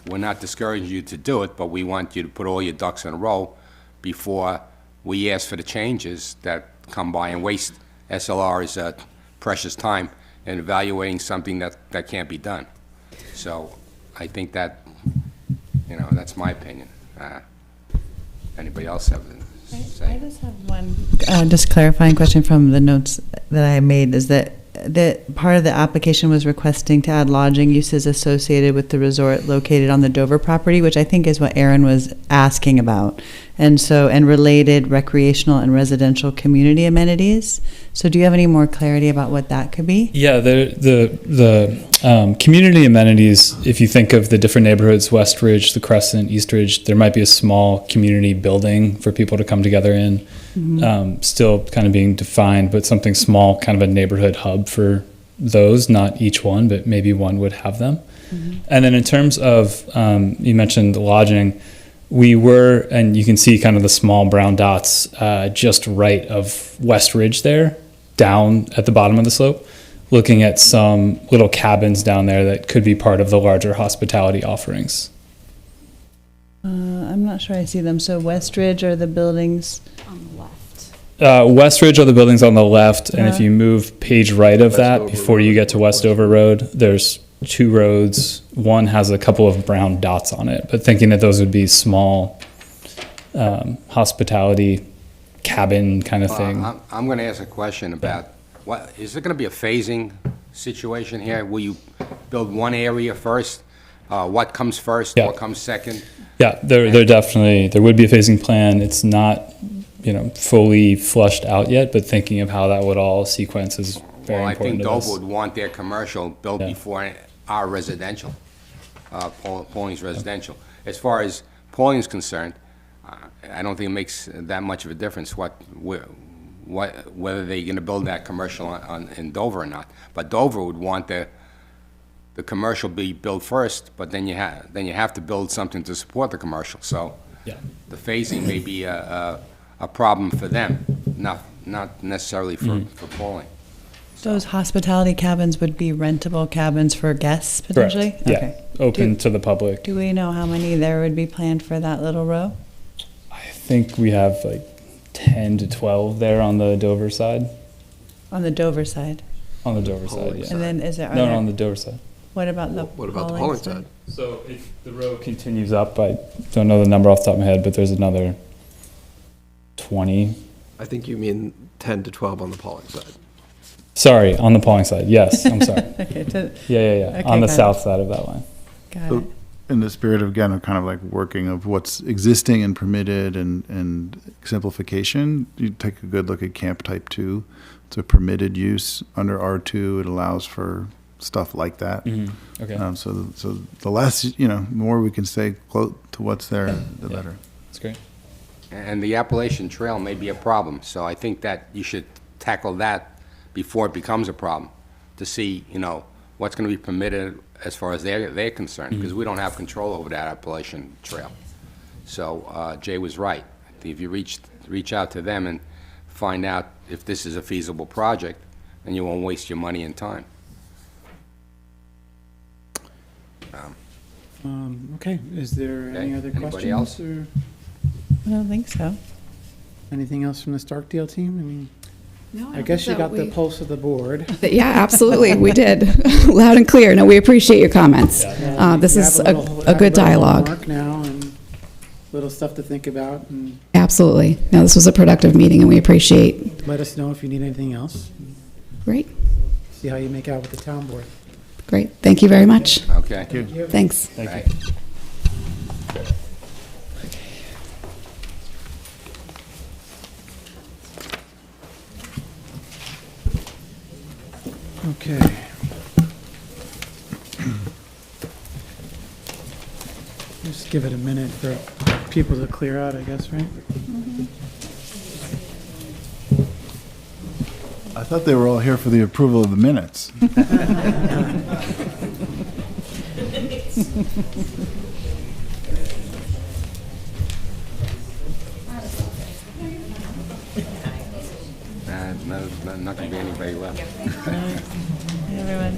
we're not discouraging you to do it, but we want you to put all your ducks in a row before we ask for the changes that come by and waste SLR's precious time in evaluating something that can't be done. So I think that, that's my opinion. Anybody else have anything to say? I just have one just clarifying question from the notes that I made, is that part of the application was requesting to add lodging uses associated with the resort located on the Dover property, which I think is what Aaron was asking about, and related recreational and residential community amenities. So do you have any more clarity about what that could be? Yeah, the community amenities, if you think of the different neighborhoods, West Ridge, the Crescent, East Ridge, there might be a small community building for people to come together in. Still kind of being defined, but something small, kind of a neighborhood hub for those, not each one, but maybe one would have them. And then in terms of, you mentioned the lodging, we were, and you can see kind of the small brown dots just right of West Ridge there, down at the bottom of the slope, looking at some little cabins down there that could be part of the larger hospitality offerings. I'm not sure I see them. So West Ridge are the buildings On the left. West Ridge are the buildings on the left, and if you move page right of that, before you get to Westover Road, there's two roads. One has a couple of brown dots on it, but thinking that those would be small hospitality cabin kind of thing. I'm going to ask a question about, is there going to be a phasing situation here? Will you build one area first? What comes first? Yeah. What comes second? Yeah, there definitely, there would be a phasing plan. It's not, fully flushed out yet, but thinking of how that would all sequence is very Well, I important think to us. Dover would want their commercial built Yeah. before our residential, Pauling's residential. As far as Pauling's concerned, I don't think it makes that much of a difference whether they're going to build that commercial in Dover or not. But Dover would want the commercial be built first, but then you have to build something to support the commercial. So Yeah. the phasing may be a problem for them, not necessarily for Pauling. Those hospitality cabins would be rentable cabins for guests potentially? Correct. Yeah, Okay. open to the public. Do we know how many there would be planned for that little row? I think we have like 10 to 12 there on the Dover side. On the Dover side? On the Dover side, yeah. And then is there, No, on the Dover side. what about the What about the Pawling side? So if the row continues up, I don't know the number off the top of my head, but there's another 20. I think you mean 10 to 12 on the Pawling side. Sorry, on the Pawling side. Yes, I'm sorry. Okay, Yeah. Okay, On the got it. south side of that line. got So, it. in the spirit of, again, of kind of like working of what's existing and permitted and simplification, you take a good look at Camp Type 2. It's a permitted use under R2. It allows for stuff like that. Okay. So the less, more we can stay close to what's there, the better. That's great. And the Appalachian Trail may be a problem, so I think that you should tackle that before it becomes a problem, to see, what's going to be permitted as far as they're concerned, because we don't have control over that Appalachian Trail. So Jay was right. If you reach out to them and find out if this is a feasible project, then you won't waste your money and time. Okay, is there any Okay, other anybody questions? else? Or I don't think so. anything else from the Starkdale team? I mean, No, I guess you got the pulse of the board. Yeah, absolutely, we did, loud and clear. No, we appreciate your comments. This You is have a little good dialogue. homework now and little stuff to think about, and Absolutely. No, this was a productive meeting, and we appreciate. let us know if you need anything else. Great, See how you make out with the town board. great. Thank you very much. Okay? Thanks. Thank you. Right. Okay. Just give it a minute for people to clear out, I guess, right? I thought they were all here for the approval of the minutes. Not going to be anybody left. Everyone.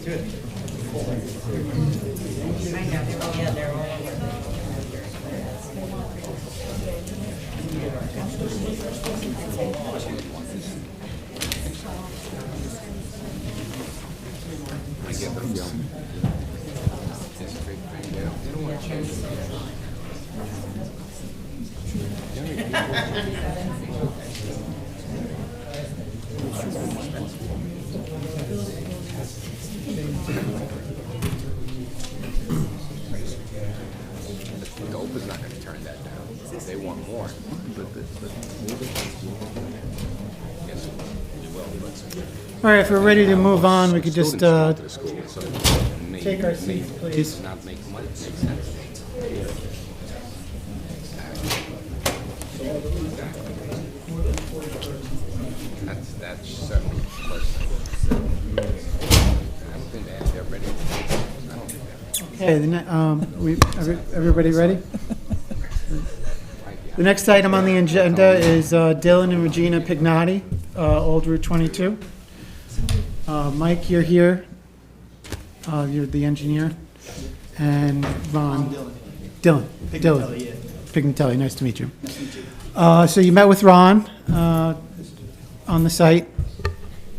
I get the feeling. It's a big thing. They don't want to change The Oprah's not going to turn that down. They want more. Yes, we will, but All right, if we're ready to move on, we could just students go to the school, so it take our may seats, please. not make money, make sense. That's certainly personal. I don't think they're ready. I don't think they're. Okay, everybody ready? The next item on the agenda is Dylan and Regina Pignotti, Old Route 22. Mike, you're here. You're the engineer. And Ron. Dylan. Pignatelli, nice to meet you. So you met with Ron on the site.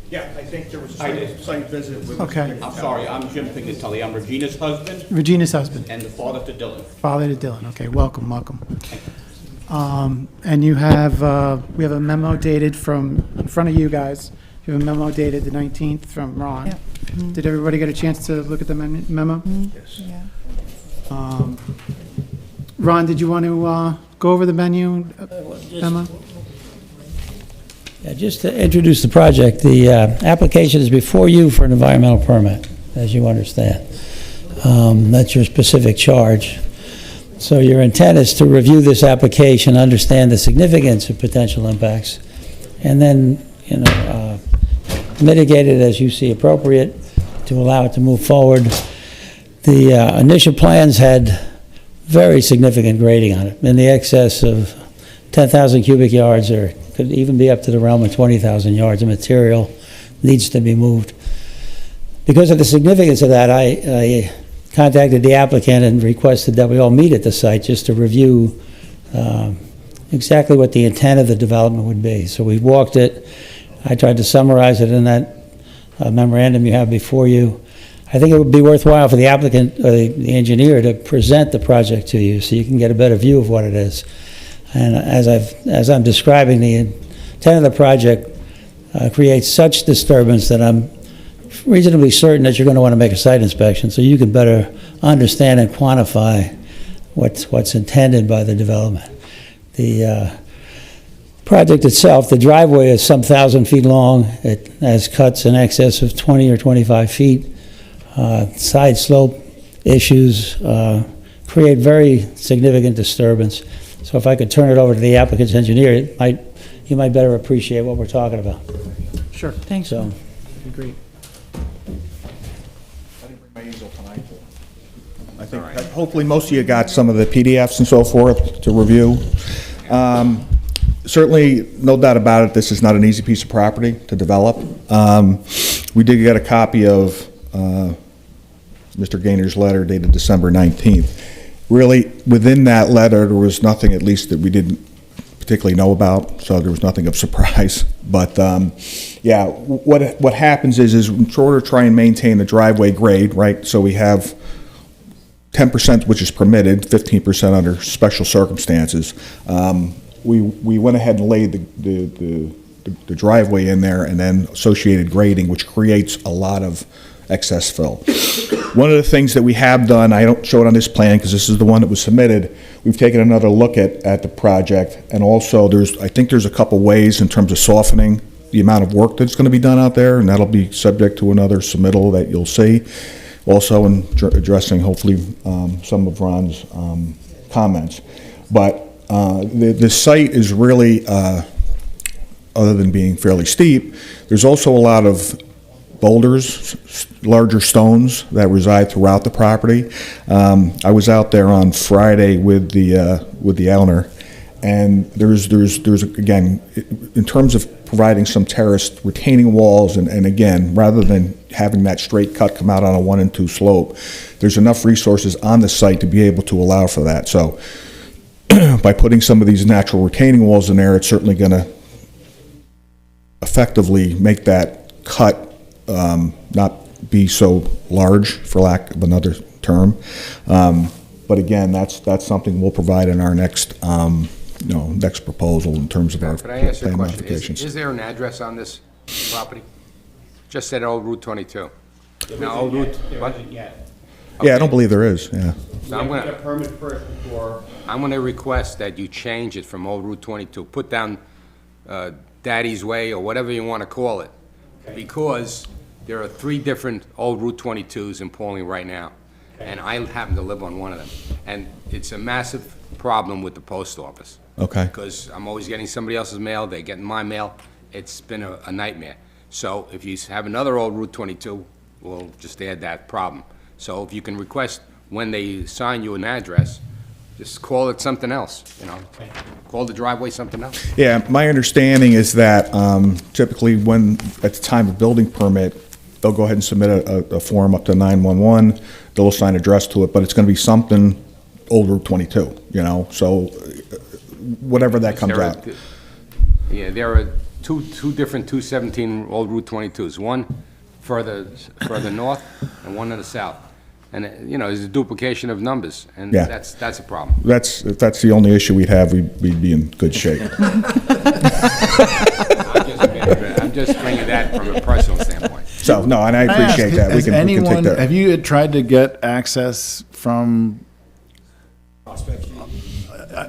Yeah, I think there was a site visit with... Okay. I'm sorry, I'm Jim Pignatelli. I'm Regina's husband Regina's husband. and the father to Dylan. Father to Dylan. Okay, welcome. And you have, we have a memo dated from, in front of you guys, you have a memo dated the 19th from Ron. Yep. Did everybody get a chance to look at the memo? Yes. Yeah. Ron, did you want to go over the memo? Yeah, just to introduce the project, the application is before you for an environmental permit, as you understand. That's your specific charge. So your intent is to review this application, understand the significance of potential impacts, and then, mitigate it as you see appropriate to allow it to move forward. The initial plans had very significant grading on it, in the excess of 10,000 cubic yards, or could even be up to the realm of 20,000 yards of material needs to be moved. Because of the significance of that, I contacted the applicant and requested that we all meet at the site just to review exactly what the intent of the development would be. So we walked it. I tried to summarize it in that memorandum you have before you. I think it would be worthwhile for the applicant, or the engineer, to present the project to you so you can get a better view of what it is. And as I'm describing, the intent of the project creates such disturbance that I'm reasonably certain that you're going to want to make a site inspection so you can better understand and quantify what's intended by the development. The project itself, the driveway is some 1,000 feet long. It has cuts in excess of 20 or 25 feet. Side slope issues create very significant disturbance. So if I could turn it over to the applicant's engineer, you might better appreciate what we're talking about. Sure. Thanks. So, Great. I didn't bring my easel tonight. I think that hopefully most of you got some of the PDFs and so forth to review. Certainly, no doubt about it, this is not an easy piece of property to develop. We did get a copy of Mr. Gaynor's letter dated December 19th. Really, within that letter, there was nothing, at least, that we didn't particularly know about, so there was nothing of surprise. But yeah, what happens is in order to try and maintain the driveway grade, right? So we have 10%, which is permitted, 15% under special circumstances. We went ahead and laid the driveway in there, and then associated grading, which creates a lot of excess fill. One of the things that we have done, I don't show it on this plan because this is the one that was submitted, we've taken another look at the project, and also I think there's a couple ways in terms of softening the amount of work that's going to be done out there, and that'll be subject to another submittal that you'll see. Also in addressing hopefully some of Ron's comments. But the site is really, other than being fairly steep, there's also a lot of boulders, larger stones that reside throughout the property. I was out there on Friday with the owner, And there's again, in terms of providing some terraced retaining walls, and again, rather than having that straight cut come out on a 1 and 2 slope, there's enough resources on the site to be able to allow for that. So by putting some of these natural retaining walls in there, it's certainly going to effectively make that cut not be so large, for lack of another term. But again, that's something we'll provide in our next next proposal in terms of our Could I ask you a plan question? modifications. Is there an address on this property? Just said Old Route 22. Now, Old Route, what? Yeah, I don't believe there is, yeah. So I'm gonna request that you change it from Old Route 22. Put down Daddy's Way, or whatever you want to call it. Because there are 3 different Old Route 22s in Pawling right now. And I happen to live on one of them. And it's a massive problem with the post office. Okay. Because I'm always getting somebody else's mail, they're getting my mail. It's been a nightmare. So if you have another Old Route 22, we'll just add that problem. So if you can request when they assign you an address, just call it something else, Call the driveway something else. Yeah, my understanding is that typically when, at the time of building permit, they'll go ahead and submit a form up to 911, they'll assign an address to it, but it's going to be something Old Route 22, so whatever that comes out. Yeah, there are two different 217 Old Route 22s, one further north and one to the south. And, there's a duplication of numbers, and Yeah. that's a problem. If that's the only issue we'd have, we'd be in good shape. I'm just bringing that from a personal standpoint. So, no, and I appreciate that. We can take that. Have you tried to get access from?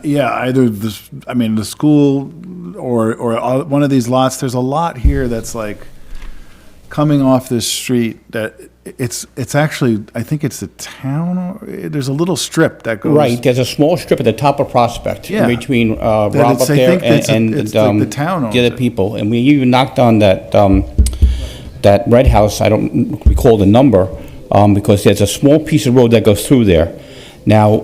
Yeah, either the school or one of these lots. There's a lot here that's like coming off this street that it's actually, I think it's the town. There's a little strip that goes Right, there's a small strip at the top of Prospect Yeah. in between Rob That up it's- I there think it's and it's like the town owns the other it. people. And we even knocked on that red house, I don't recall the number, because there's a small piece of road that goes through there. Now,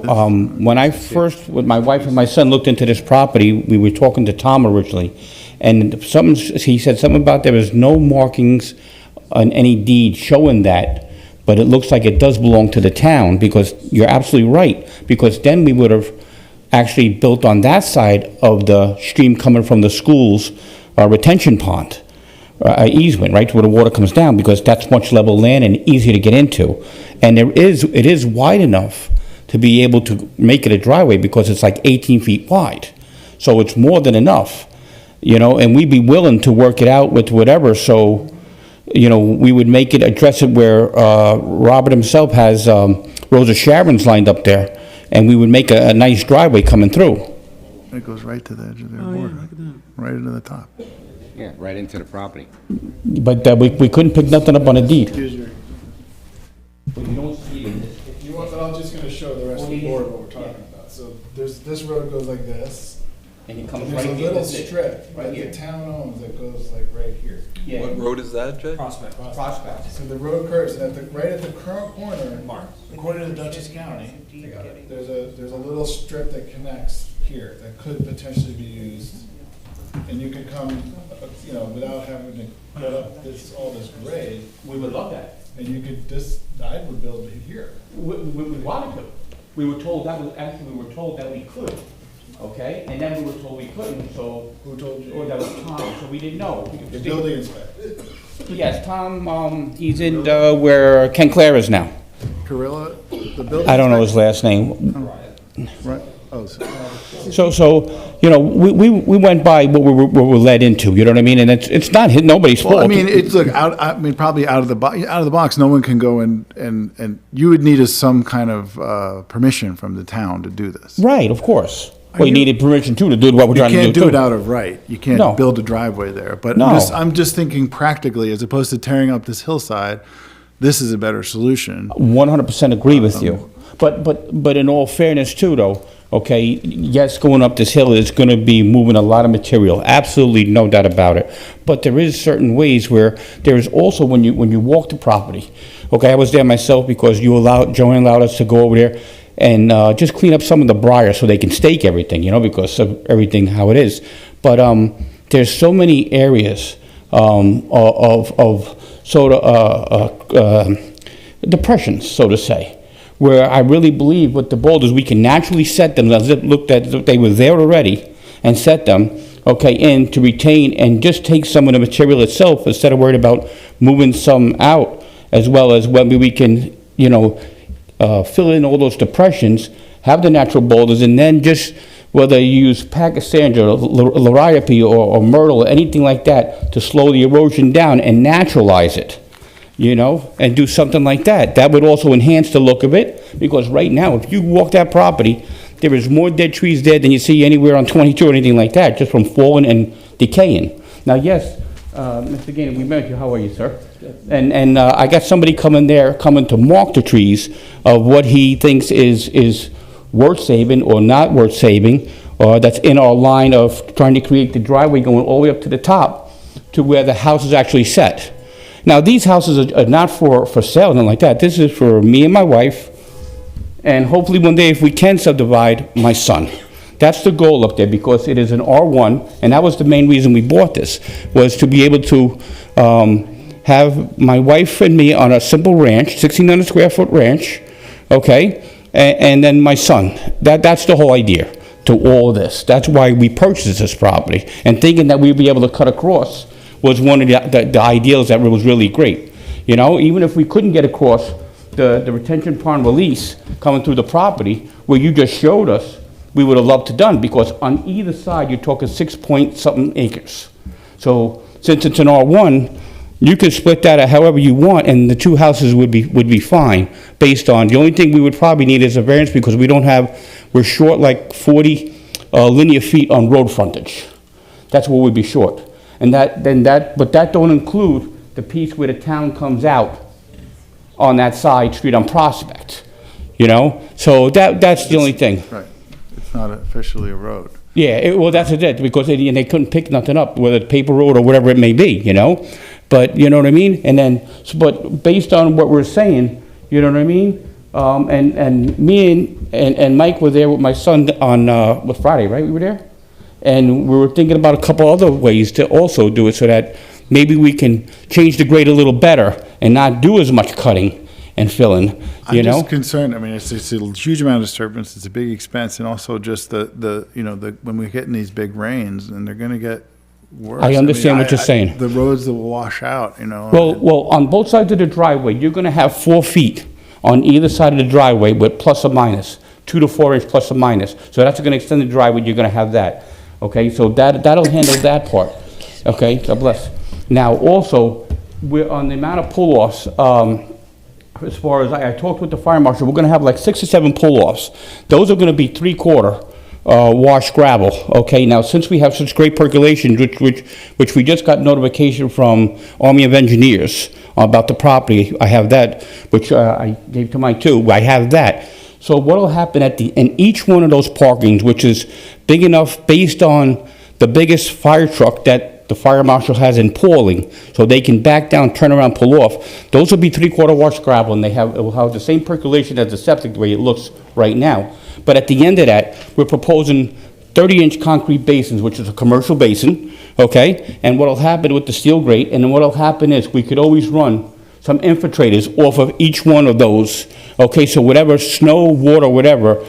when I first, with my wife and my son, looked into this property, we were talking to Tom originally, and he said something about there was no markings on any deed showing that, but it looks like it does belong to the town, because you're absolutely right, because then we would have actually built on that side of the stream coming from the school's retention pond, easement, right, where the water comes down, because that's much level land and easier to get into. And it is wide enough to be able to make it a driveway, because it's like 18 feet wide. So it's more than enough, and we'd be willing to work it out with whatever, so, we would make it, address it where Robert himself has Rosa Sharon's lined up there, and we would make a nice driveway coming through. It goes right to the edge of their border, right into the top. Yeah, right into the property. But we couldn't pick nothing up on a deed. You want, I'm just going to show the rest of the board what we're talking about. So this road goes like this. And it comes There's right a here. little strip Right that here. the town owns that goes like right here. Yeah. What road is that, Jay? Prospect. So the road curves, and right at the current corner, according to Dutchess County, there's a little strip that connects here that could potentially be used. And you could come, without having to put up all this grade. We would love that. And you could, I would build it here. We wanted to. We were told that we could, okay? And then we were told we couldn't, so. Who told you? Or that was Tom, so we didn't know. The building inspector. Yes, Tom, he's in where Ken Clare is now. Carilla, the building. I don't know his last name. Right, oh, So, we went by what we were led into, you know what I mean? And it's not nobody's fault. Well, I mean, probably out of the box, no one can go and you would need some kind of permission from the town to do this. Right, of course. Well, you needed permission too to do what we're trying to do. You can't do it out of right. You can't No. build a driveway there. But No. I'm just thinking practically, as opposed to tearing up this hillside, this is a better solution. 100% agree with you. But in all fairness too, though, okay, yes, going up this hill is going to be moving a lot of material. Absolutely, no doubt about it. But there is certain ways where there is also when you walk the property. Okay, I was there myself because Joanne allowed us to go over there. and just clean up some of the briar so they can stake everything, because of everything how it is. But there's so many areas of sort of depressions, so to say, where I really believe with the boulders we can naturally set them as it looked at they were there already and set them, okay, in to retain and just take some of the material itself instead of worried about moving some out, as well as when we can, fill in all those depressions, have the natural boulders, and then just whether you use Pakistan or liriope or myrtle or anything like that to slow the erosion down and naturalize it, and do something like that. That would also enhance the look of it, because right now, if you walk that property, there is more dead trees there than you see anywhere on 22 or anything like that, just from falling and decaying. Now, yes, Mr. Gainer, we met you. How are you, sir? And I got somebody coming to mark the trees of what he thinks is worth saving or not worth saving, or that's in our line of trying to create the driveway going all the way up to the top to where the house is actually set. Now, these houses are not for sale, nothing like that. This is for me and my wife, and hopefully one day if we can subdivide, my son. That's the goal up there, because it is an R1, and that was the main reason we bought this, was to be able to have my wife and me on a simple ranch, 1,600 square foot ranch, okay, and then my son. That's the whole idea to all of this. That's why we purchased this property, and thinking that we'd be able to cut across was one of the ideals that was really great. Even if we couldn't get across the retention pond release coming through the property where you just showed us, we would have loved to done, because on either side you're talking 6-point-something acres. So since it's an R1, you could split that however you want, and the two houses would be fine. Based on the only thing we would probably need is a variance, because we're short like 40 linear feet on road frontage. That's what we'd be short. And but that don't include the piece where the town comes out on that side street on Prospect, So that's the only thing. Right. It's not officially a road. Yeah, well, that's it, because they couldn't pick nothing up, whether it's paper road or whatever it may be, But, you know what I mean? And then, but based on what we're saying, you know what I mean? And me and Mike were there with my son on Friday, right? We were there? And we were thinking about a couple other ways to also do it so that maybe we can change the grade a little better and not do as much cutting and filling, I'm just concerned. I mean, it's a huge amount of disturbance. It's a big expense, and also just the when we get in these big rains, and they're going to get worse. I understand what you're saying. The roads that will wash out, Well, on both sides of the driveway, you're going to have 4 feet on either side of the driveway with plus or minus, 2 to 4 inch plus or minus. So that's going to extend the driveway. You're going to have that. Okay, so that'll handle that part. Okay, God bless. Now, also, we're on the amount of pull-offs. As far as I talked with the fire marshal, we're going to have like 6 or 7 pull-offs. Those are going to be 3/4 wash gravel. Okay, now since we have such great percolation, which we just got notification from Army of Engineers about the property, I have that, which I gave to Mike too. I have that. So what will happen in each one of those parkings, which is big enough based on the biggest fire truck that the fire marshal has in Pawling, so they can back down, turn around, pull off. Those will be 3/4 wash gravel, and it will have the same percolation as the septic the way it looks right now. But at the end of that, we're proposing 30-inch concrete basins, which is a commercial basin, okay? And what will happen with the steel grate, and then what will happen is we could always run some infiltrators off of each one of those, okay? So whatever snow, water, whatever,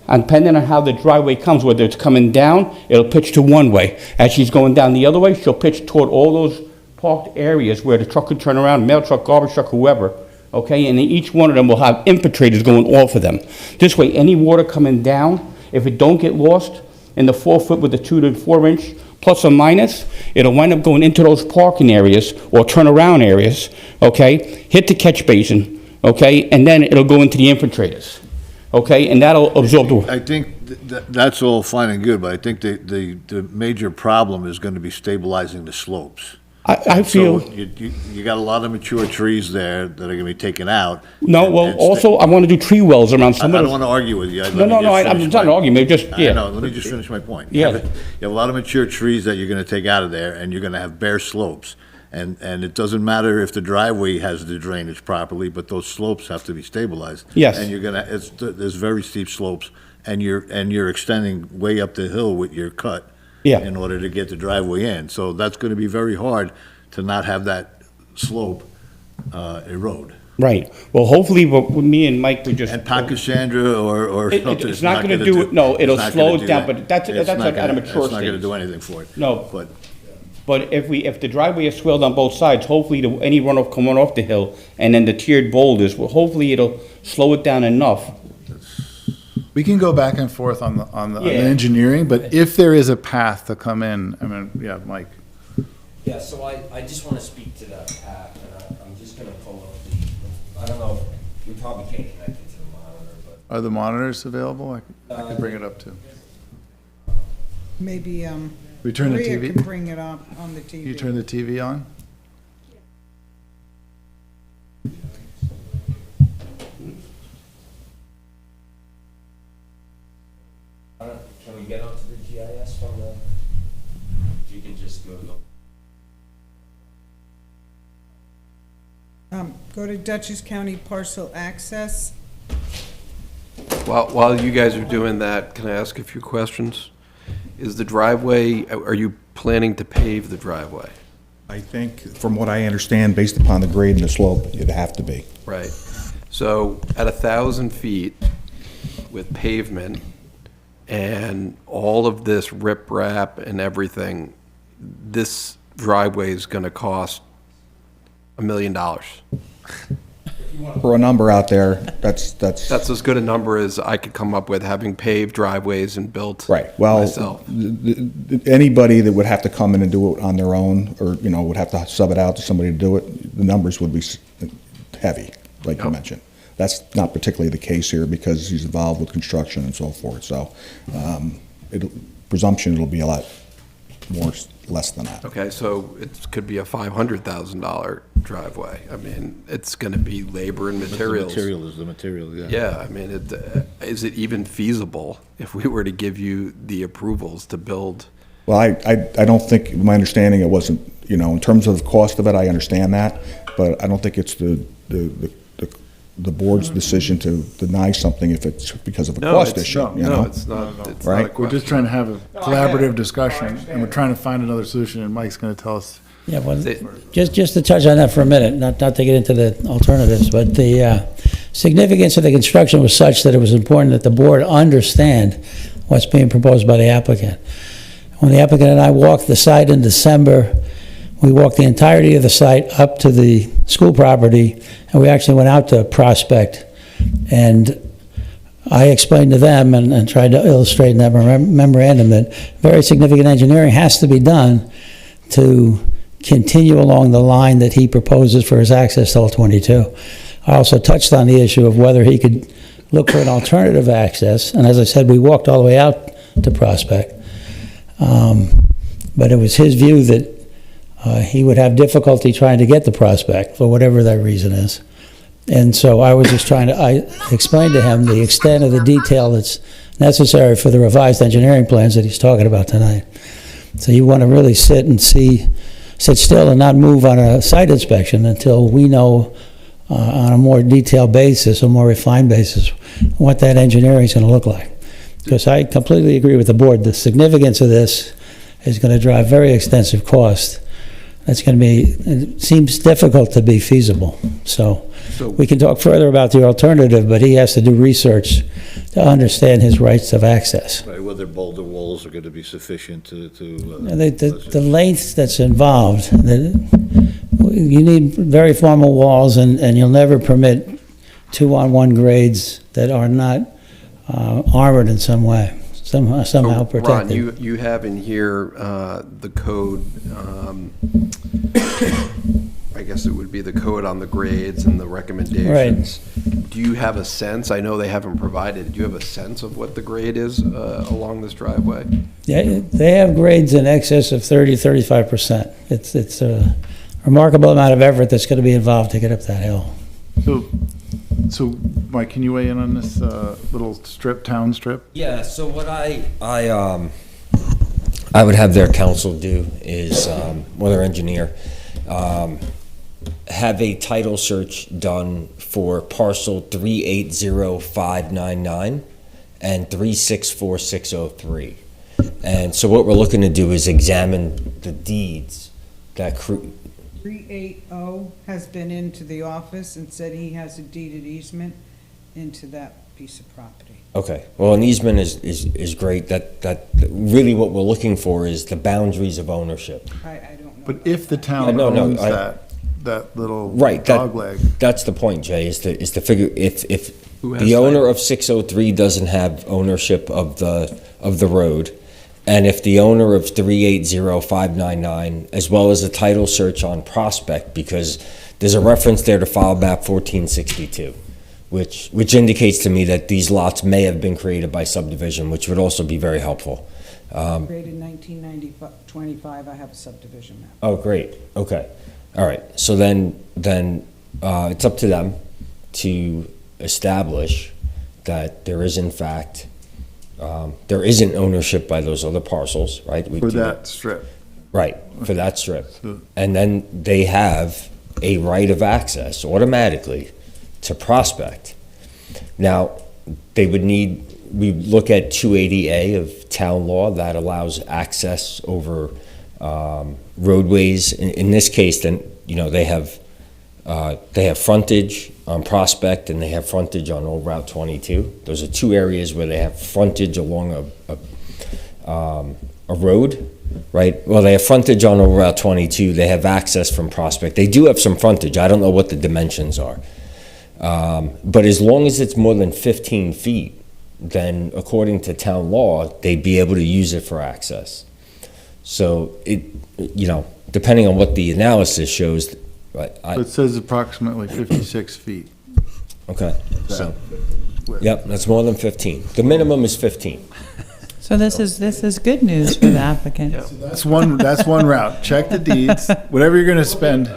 and depending on how the driveway comes, whether it's coming down, it'll pitch to one way. As she's going down the other way, she'll pitch toward all those parked areas where the truck could turn around, mail truck, garbage truck, whoever, okay? And each one of them will have infiltrators going off of them. This way, any water coming down, if it don't get lost in the 4 foot with the 2 to 4 inch, plus or minus, it'll wind up going into those parking areas or turnaround areas, okay? Hit the catch basin, okay? And then it'll go into the infiltrators, okay? And that'll absorb the... I think that's all fine and good, but I think the major problem is going to be stabilizing the slopes. I feel... So you got a lot of mature trees there that are going to be taken out. No, well, also, I want to do tree wells around some of I those... don't want to argue with you. No, I'm not arguing, just, yeah. I know, let me just finish my point. Yeah. You have a lot of mature trees that you're going to take out of there, and you're going to have bare slopes. And it doesn't matter if the driveway has the drainage properly, but those slopes have to be stabilized. Yes. And there's very steep slopes, and you're extending way up the hill with your cut. Yeah. In order to get the driveway in. So that's gonna be very hard to not have that slope erode. Right. Well, hopefully, what me and Mike would just. And Pachysandra or something. It's not gonna do it, no, it'll it's not slow gonna it do down, that. but that's It's not at a gonna- mature It's not gonna stage. do anything for it. No. But If the driveway is swelled on both sides, hopefully any runoff coming off the hill and then the tiered boulders, well, hopefully it'll slow it down enough. We can go back and forth on the Yeah. engineering, but if there is a path to come in, I mean, yeah, Mike. Yeah, so I just want to speak to that path, and I'm just going to pull up I don't know, we probably can't connect it to the monitor, but. Are the monitors available? I can bring it up too. Maybe, We turn the Maria TV? can bring it up on the TV. You turn the TV on? Can we get onto the GIS from the, if you can just go to Go to Dutchess County Parcel Access. While you guys are doing that, can I ask a few questions? Is the driveway, are you planning to pave the driveway? I think, from what I understand, based upon the grade and the slope, it'd have to be. Right. So at 1,000 feet with pavement and all of this riprap and everything, this driveway is going to cost $1 million. For a number out there, that's. That's as good a number as I could come up with, having paved driveways and built Right, well, myself. Anybody that would have to come in and do it on their own, or, would have to sub it out to somebody to do it, the numbers would be heavy, like you mentioned. That's not particularly the case here, because he's involved with construction and so forth, so, presumption it'll be a lot less than that. Okay, so it could be a $500,000 driveway. I mean, it's going to be labor and materials. The material is the material, yeah. Yeah, I mean, is it even feasible if we were to give you the approvals to build? Well, I don't think, my understanding, it wasn't, in terms of the cost of it, I understand that, but I don't think it's the board's decision to deny something if it's because of a cost issue, No, it's not. It's Right? not a We're just trying to have a collaborative discussion, and we're trying to find another solution, and Mike's gonna tell us. Yeah, well, just to touch on that for a minute, not to get into the alternatives, but the significance of the construction was such that it was important that the board understand what's being proposed by the applicant. When the applicant and I walked the site in December, we walked the entirety of the site up to the school property, and we actually went out to Prospect. And I explained to them and tried to illustrate in that memorandum that very significant engineering has to be done to continue along the line that he proposes for his access to L22. I also touched on the issue of whether he could look for an alternative access, and as I said, we walked all the way out to Prospect. But it was his view that he would have difficulty trying to get the Prospect, for whatever that reason is. And so I was just I explained to him the extent of the detail that's necessary for the revised engineering plans that he's talking about tonight. So you want to really sit still and not move on a site inspection until we know on a more detailed basis, a more refined basis, what that engineering is going to look like. Because I completely agree with the board. The significance of this is going to drive very extensive cost. That's going to be, it seems difficult to be feasible. So we can talk further about the alternative, but he has to do research to understand his rights of access. Right, whether boulder walls are going to be sufficient to. The length that's involved, you need very formal walls, and you'll never permit 2-on-1 grades that are not armored in some way, somehow protected. Ron, you have in here the code, I guess it would be the code on the grades and the recommendations. Right. Do you have a sense, I know they haven't provided, do you have a sense of what the grade is along this driveway? Yeah, they have grades in excess of 30-35%. It's a remarkable amount of effort that's going to be involved to get up that hill. So, Mike, can you weigh in on this little town strip? Yeah, so what I would have their counsel do is, or their engineer, have a title search done for parcel 380,599 and 364,603. And so what we're looking to do is examine the deeds that 380 has been into the office and said he has a deeded easement into that piece of property. Okay, well, an easement is great. That really what we're looking for is the boundaries of ownership. I don't know. But if the town No, owns I- that little Right, dog leg. that's the point, Jay, is to figure if Who has the owner of 603 doesn't have ownership of the road, and if the owner of 380,599, as well as a title search on Prospect, because there's a reference there to file map 1462, which indicates to me that these lots may have been created by subdivision, which would also be very helpful. Created 1925, I have a subdivision map. Oh, great, okay. All right, so then it's up to them to establish that there is in fact, there isn't ownership by those other parcels, right? For that strip. Right, for that strip. So- And then they have a right of access automatically to Prospect. Now, we look at 280A of town law that allows access over roadways. In this case, then, they have frontage on Prospect and they have frontage on Old Route 22. Those are two areas where they have frontage along a road, right? Well, they have frontage on Old Route 22. They have access from Prospect. They do have some frontage. I don't know what the dimensions are. But as long as it's more than 15 feet, then according to town law, they'd be able to use it for access. So depending on what the analysis shows, It says approximately 56 feet. okay, so, yep, that's more than 15. The minimum is 15. So this is good news for the applicant. That's one route. Check the deeds, whatever you're gonna spend.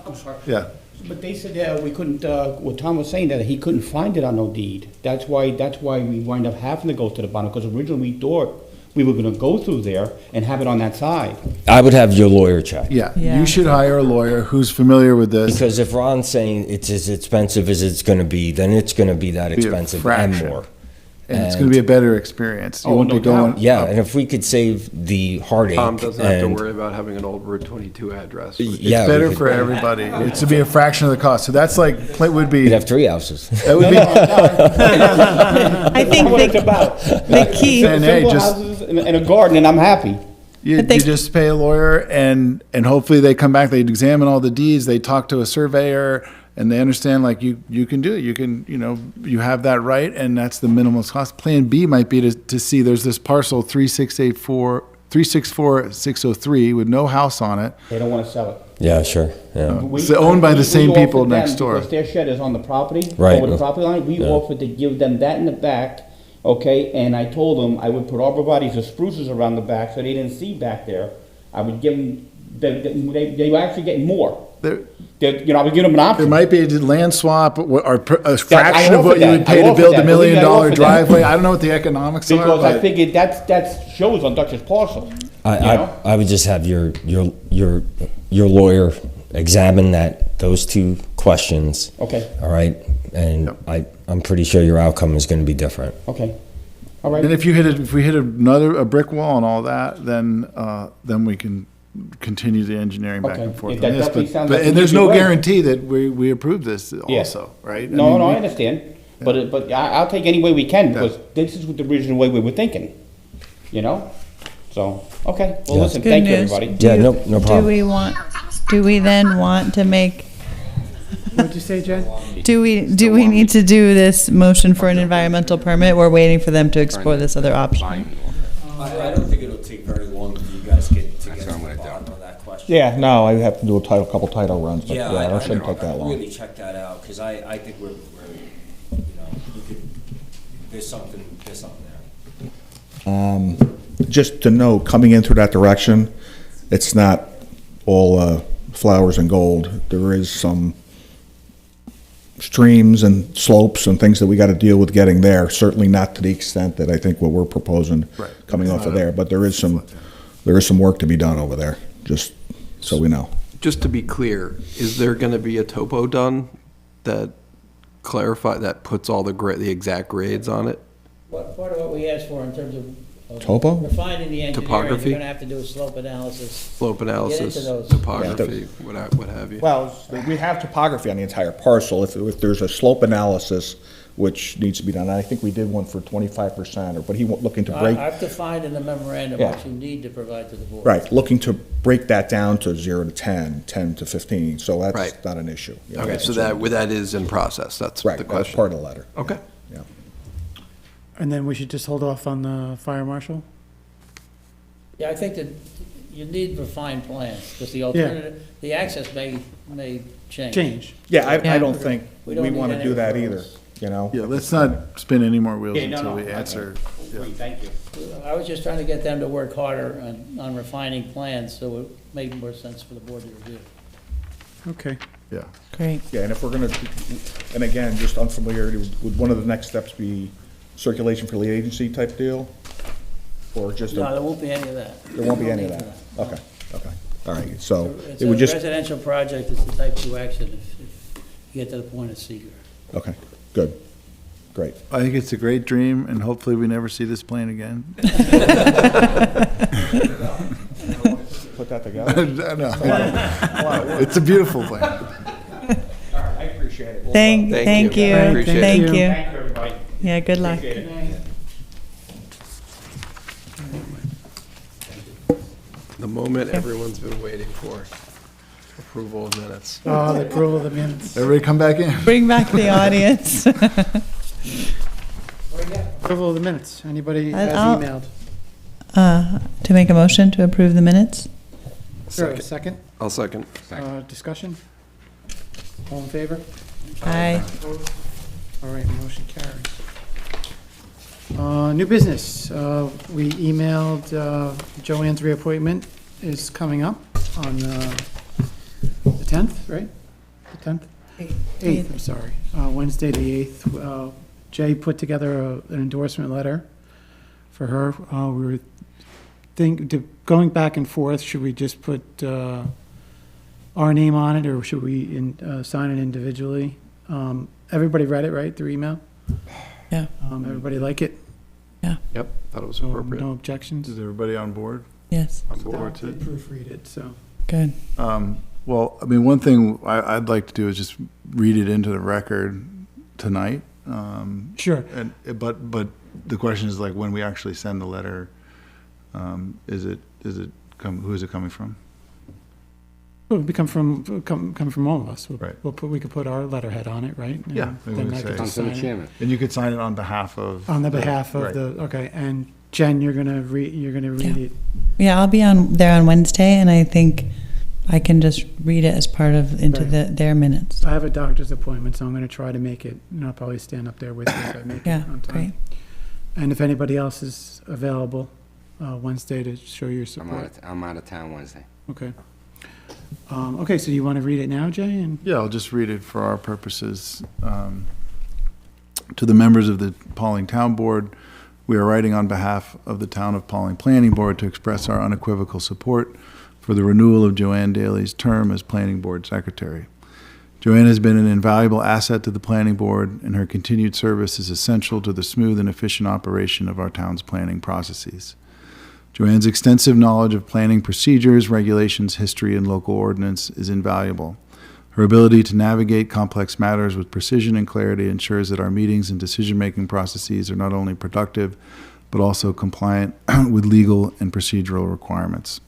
I'm sorry. Yeah. But they said we couldn't, what Tom was saying, that he couldn't find it on no deed. That's why we wind up having to go to the bottom, because originally we thought we were gonna go through there and have it on that side. I would have your lawyer check. Yeah, Yeah. you should hire a lawyer who's familiar with this. Because if Ron's saying it's as expensive as it's gonna be, then it's gonna be that Be a expensive and fraction. more. And it's gonna be a better experience. You Oh, won't no be going. doubt. Yeah, and if we could save the heartache Tom doesn't have to and- worry about having an old Route 22 address. It's Yeah, we better could- for everybody. It's to be a fraction of the cost. So that's like, it would be, We'd have 3 houses. that would be, I think That's what it's the, about. the key, And hey, Simple just- houses and a garden, and I'm happy. you But they- just pay a lawyer and hopefully they come back, they examine all the deeds, they talk to a surveyor and they understand like you can do it. You can, you have that right and that's the minimal cost. Plan B might be to see there's this parcel 364,603 with no house on it. They don't wanna sell it. Yeah, sure, yeah. It's owned by the same We offered people them, next door. Because their shed is on the property, Right. over the property line, we Yeah. offered to give them that in the back, okay? And I told them I would put arborvitae's or spruces around the back so they didn't see back there. I would give them, they were actually getting more. There, I would give them an option. there might be a land swap or a fraction of offered what you that. would pay I to offered build that. $1 Believe me, million I offered that. driveway. I don't know what the economics are, Because I but figured that shows on Dutchess parcel. you know? I would just have your lawyer examine those two questions, Okay, all right? And I'm pretty sure your outcome is gonna be different. okay. All right. and if we hit a brick wall and all that, then we can continue the engineering back Okay. and forth If on that this. definitely sounds But like and an there's easy no way. guarantee that we approve this Yeah. also, right? No, mean, I understand, but I'll take any way we can, because this is the original way we were thinking, So, okay, well, Yeah. listen, good thank you, news. everybody. Yeah, no problem. Do we then want to make, What'd you say, Jen? do we need to do this motion for an environmental permit? We're waiting for them to explore this other option. Fine. I don't think it'll take very long for you guys to get what I'm gonna do. on that question. Yeah, no, I have to do a couple title runs, but Yeah, yeah, it shouldn't take that long. Really check that out, because I think there's something there. Just to know, coming in through that direction, it's not all flowers and gold. There is some streams and slopes and things that we got to deal with getting there. Certainly not to the extent that I think what we're proposing coming off of there. But there is some work to be done over there, just so we know. just to be clear, is there going to be a topo done that that puts all the exact grades on it? What, part of what we asked for in terms of Topo? refining the engineering, Topography? you're gonna have to do a slope analysis. Slope Get analysis, into those. topography, what have you? Well, we have topography on the entire parcel. If there's a slope analysis, which needs to be done, I think we did one for 25%, but he looking to break, I've defined in the memorandum Yeah. what you need to provide to the board. right, looking to break that down to 0 to 10, 10 to 15, so that's Right. not an issue. You know, Okay, so it's- that is in process, that's Right, the that's question. part of the letter. Okay. Yeah. And then we should just hold off on the fire marshal? Yeah, I think that you need refined plans, because the alternative, the access may change. Change. Yeah, I don't think We we don't need want to any do that of either, those. you know? Yeah, let's not spin any more wheels Yeah, no, until no, we okay. answer. Great, thank you. I was just trying to get them to work harder on refining plans, so it made more sense for the board to review. Okay. Yeah. Great. Yeah, and if we're gonna, and again, just unfamiliarity, would one of the next steps be circulation for lead agency type deal? Or just, No, there won't be any of that. there won't be any of that? Okay, okay, all right, so It's it a would just, residential project, it's the type 2 action if you get to the point of seeker. okay, good, great. I think it's a great dream, and hopefully we never see this plane again. Put that together? No. It's a beautiful plane. All right, I appreciate it. Thank you. Thank you, Thank you. everybody. Yeah, good luck. The moment everyone's been waiting for, approval of minutes. Oh, the approval of the minutes. Everybody come back in. Bring back the audience. Approval of the minutes. Anybody has I'll- emailed? To make a motion to approve the minutes? Sure, a second. I'll second. Discussion? All in favor? Aye. All right, motion carries. New business. We emailed, Joanne's reappointment is coming up on the 10th, right? The 10th? 8th, I'm sorry. Wednesday, the 8th. Jay put together an endorsement letter for her. We were going back and forth, should we just put our name on it, or should we sign it individually? Everybody read it, right, through email? Yeah. Everybody like it? Yep, thought it was No appropriate. objections? Is everybody on board? Yes. On board To to? proofread it, so. Good. Well, I mean, one thing I'd like to do is just read it into the record tonight. Sure. And, but the question is like, when we actually send the letter, who is it coming from? Well, it come from all of us. Right. We could put our letterhead on it, right? And Yeah, maybe then we I say- could just Comes to the sign it. chairman. And you could sign it on behalf of. On the behalf of Right. okay, and Jen, you're gonna read it. Yeah, I'll be there on Wednesday, and I think I can just read it as part of, into Right. their minutes. I have a doctor's appointment, so I'm gonna try to make it, and I'll probably stand up there with you if I make Yeah, it on time. great. And if anybody else is available, Wednesday to show your support. I'm out of town Wednesday. Okay. Okay, so you wanna read it now, Jay? And Yeah, I'll just read it for our purposes. To the members of the Pawling Town Board, we are writing on behalf of the Town of Pawling Planning Board to express our unequivocal support for the renewal of Joanne Daly's term as Planning Board Secretary. Joanne has been an invaluable asset to the Planning Board, and her continued service is essential to the smooth and efficient operation of our town's planning processes. Joanne's extensive knowledge of planning procedures, regulations, history, and local ordinance is invaluable. Her ability to navigate complex matters with precision and clarity ensures that our meetings and decision-making processes are not only productive, but also compliant with legal and procedural requirements.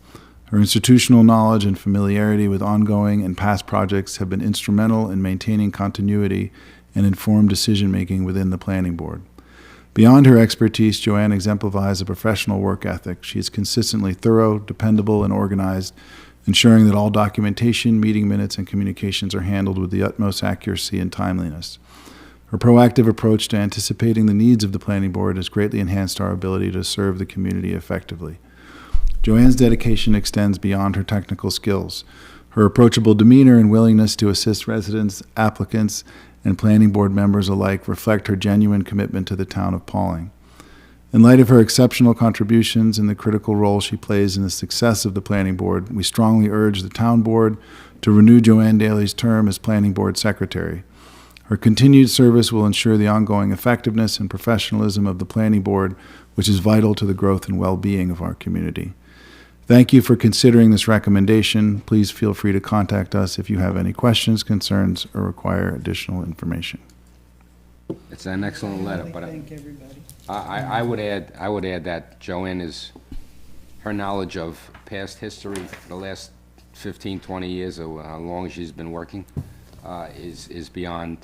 Her institutional knowledge and familiarity with ongoing and past projects have been instrumental in maintaining continuity and informed decision-making within the Planning Board. Beyond her expertise, Joanne exemplifies a professional work ethic. She is consistently thorough, dependable, and organized, ensuring that all documentation, meeting minutes, and communications are handled with the utmost accuracy and timeliness. Her proactive approach to anticipating the needs of the Planning Board has greatly enhanced our ability to serve the community effectively. Joanne's dedication extends beyond her technical skills. Her approachable demeanor and willingness to assist residents, applicants, and Planning Board members alike reflect her genuine commitment to the town of Pawling. In light of her exceptional contributions and the critical role she plays in the success of the Planning Board, we strongly urge the Town Board to renew Joanne Daly's term as Planning Board Secretary. Her continued service will ensure the ongoing effectiveness and professionalism of the Planning Board, which is vital to the growth and well-being of our community. Thank you for considering this recommendation. Please feel free to contact us if you have any questions, concerns, or require additional information. It's an excellent letter, but Thank everybody. I would add that Joanne her knowledge of past history for the last 15, 20 years, or how long she's been working, is beyond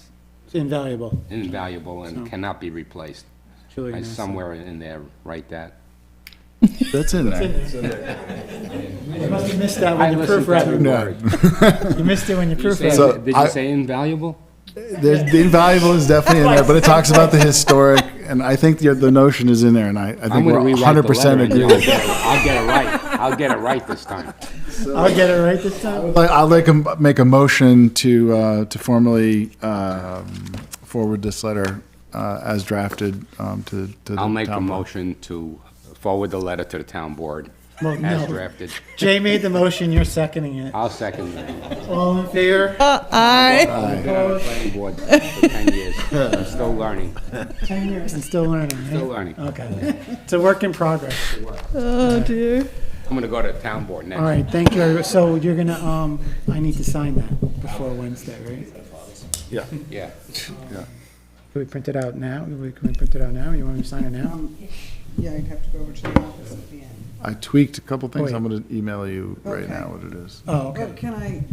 It's invaluable. invaluable and So- cannot be replaced. Really I nice. somewhere in there write that. That's in there. You must have missed that when you listened to every proofread. word. You missed it when you Did you say- proofread. Did you say invaluable? The invaluable is definitely in there, but it talks about the historic, and I think the notion is in there, and I I'm think going we're to rewrite 100% agree with that. I'll get it right. I'll get it right this time. I'll get it right this time. I'll make a motion to formally forward this letter as drafted to the I'll make a town board. motion to forward the letter to the town board Well, as no. drafted. Jay made the motion, you're seconding it. I'll second that. All in favor? Aye. I've been on the planning board for 10 years. I'm still learning. 10 years and still learning, right? Still learning. Okay. It's a work in progress. Oh, dear. I'm going to go to the town board next. All right, thank you. everyone. So you're gonna, I need to sign that before Wednesday, right? Yeah. Can we print it out now? Can we print it out now? You want me to sign it now? Yeah, I'd have to go over to the office at the end. I tweaked a couple things. Wait. I'm going to email you right Okay. now what it is. Oh, okay. Well, can I,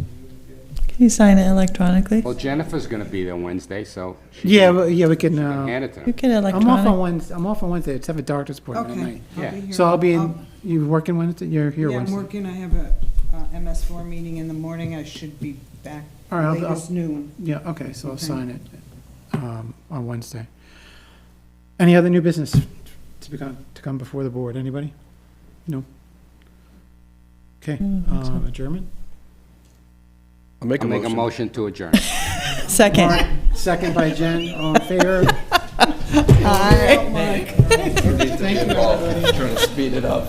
Can you sign it electronically? Well, Jennifer's going to be there Wednesday, so she Yeah, can well, yeah, we can, hand it to You them. can I'm off on electronic. Wednesday, It's have a doctor's appointment at okay. night. Yeah. be here. So I'll be in, you working Wednesday? You're here Yeah, I'm Wednesday? working, I have a MS4 meeting in the morning, I should be back All right, I'll- latest noon. Yeah, okay, so I'll Okay. sign it on Wednesday. Any other new business to come before the board? Anybody? No? Okay, adjournment? I'll make I'll a make a motion. motion to adjourn. Second. Mark, second by Jen, all in favor? Aye. Thank you, everybody. Trying to speed it up.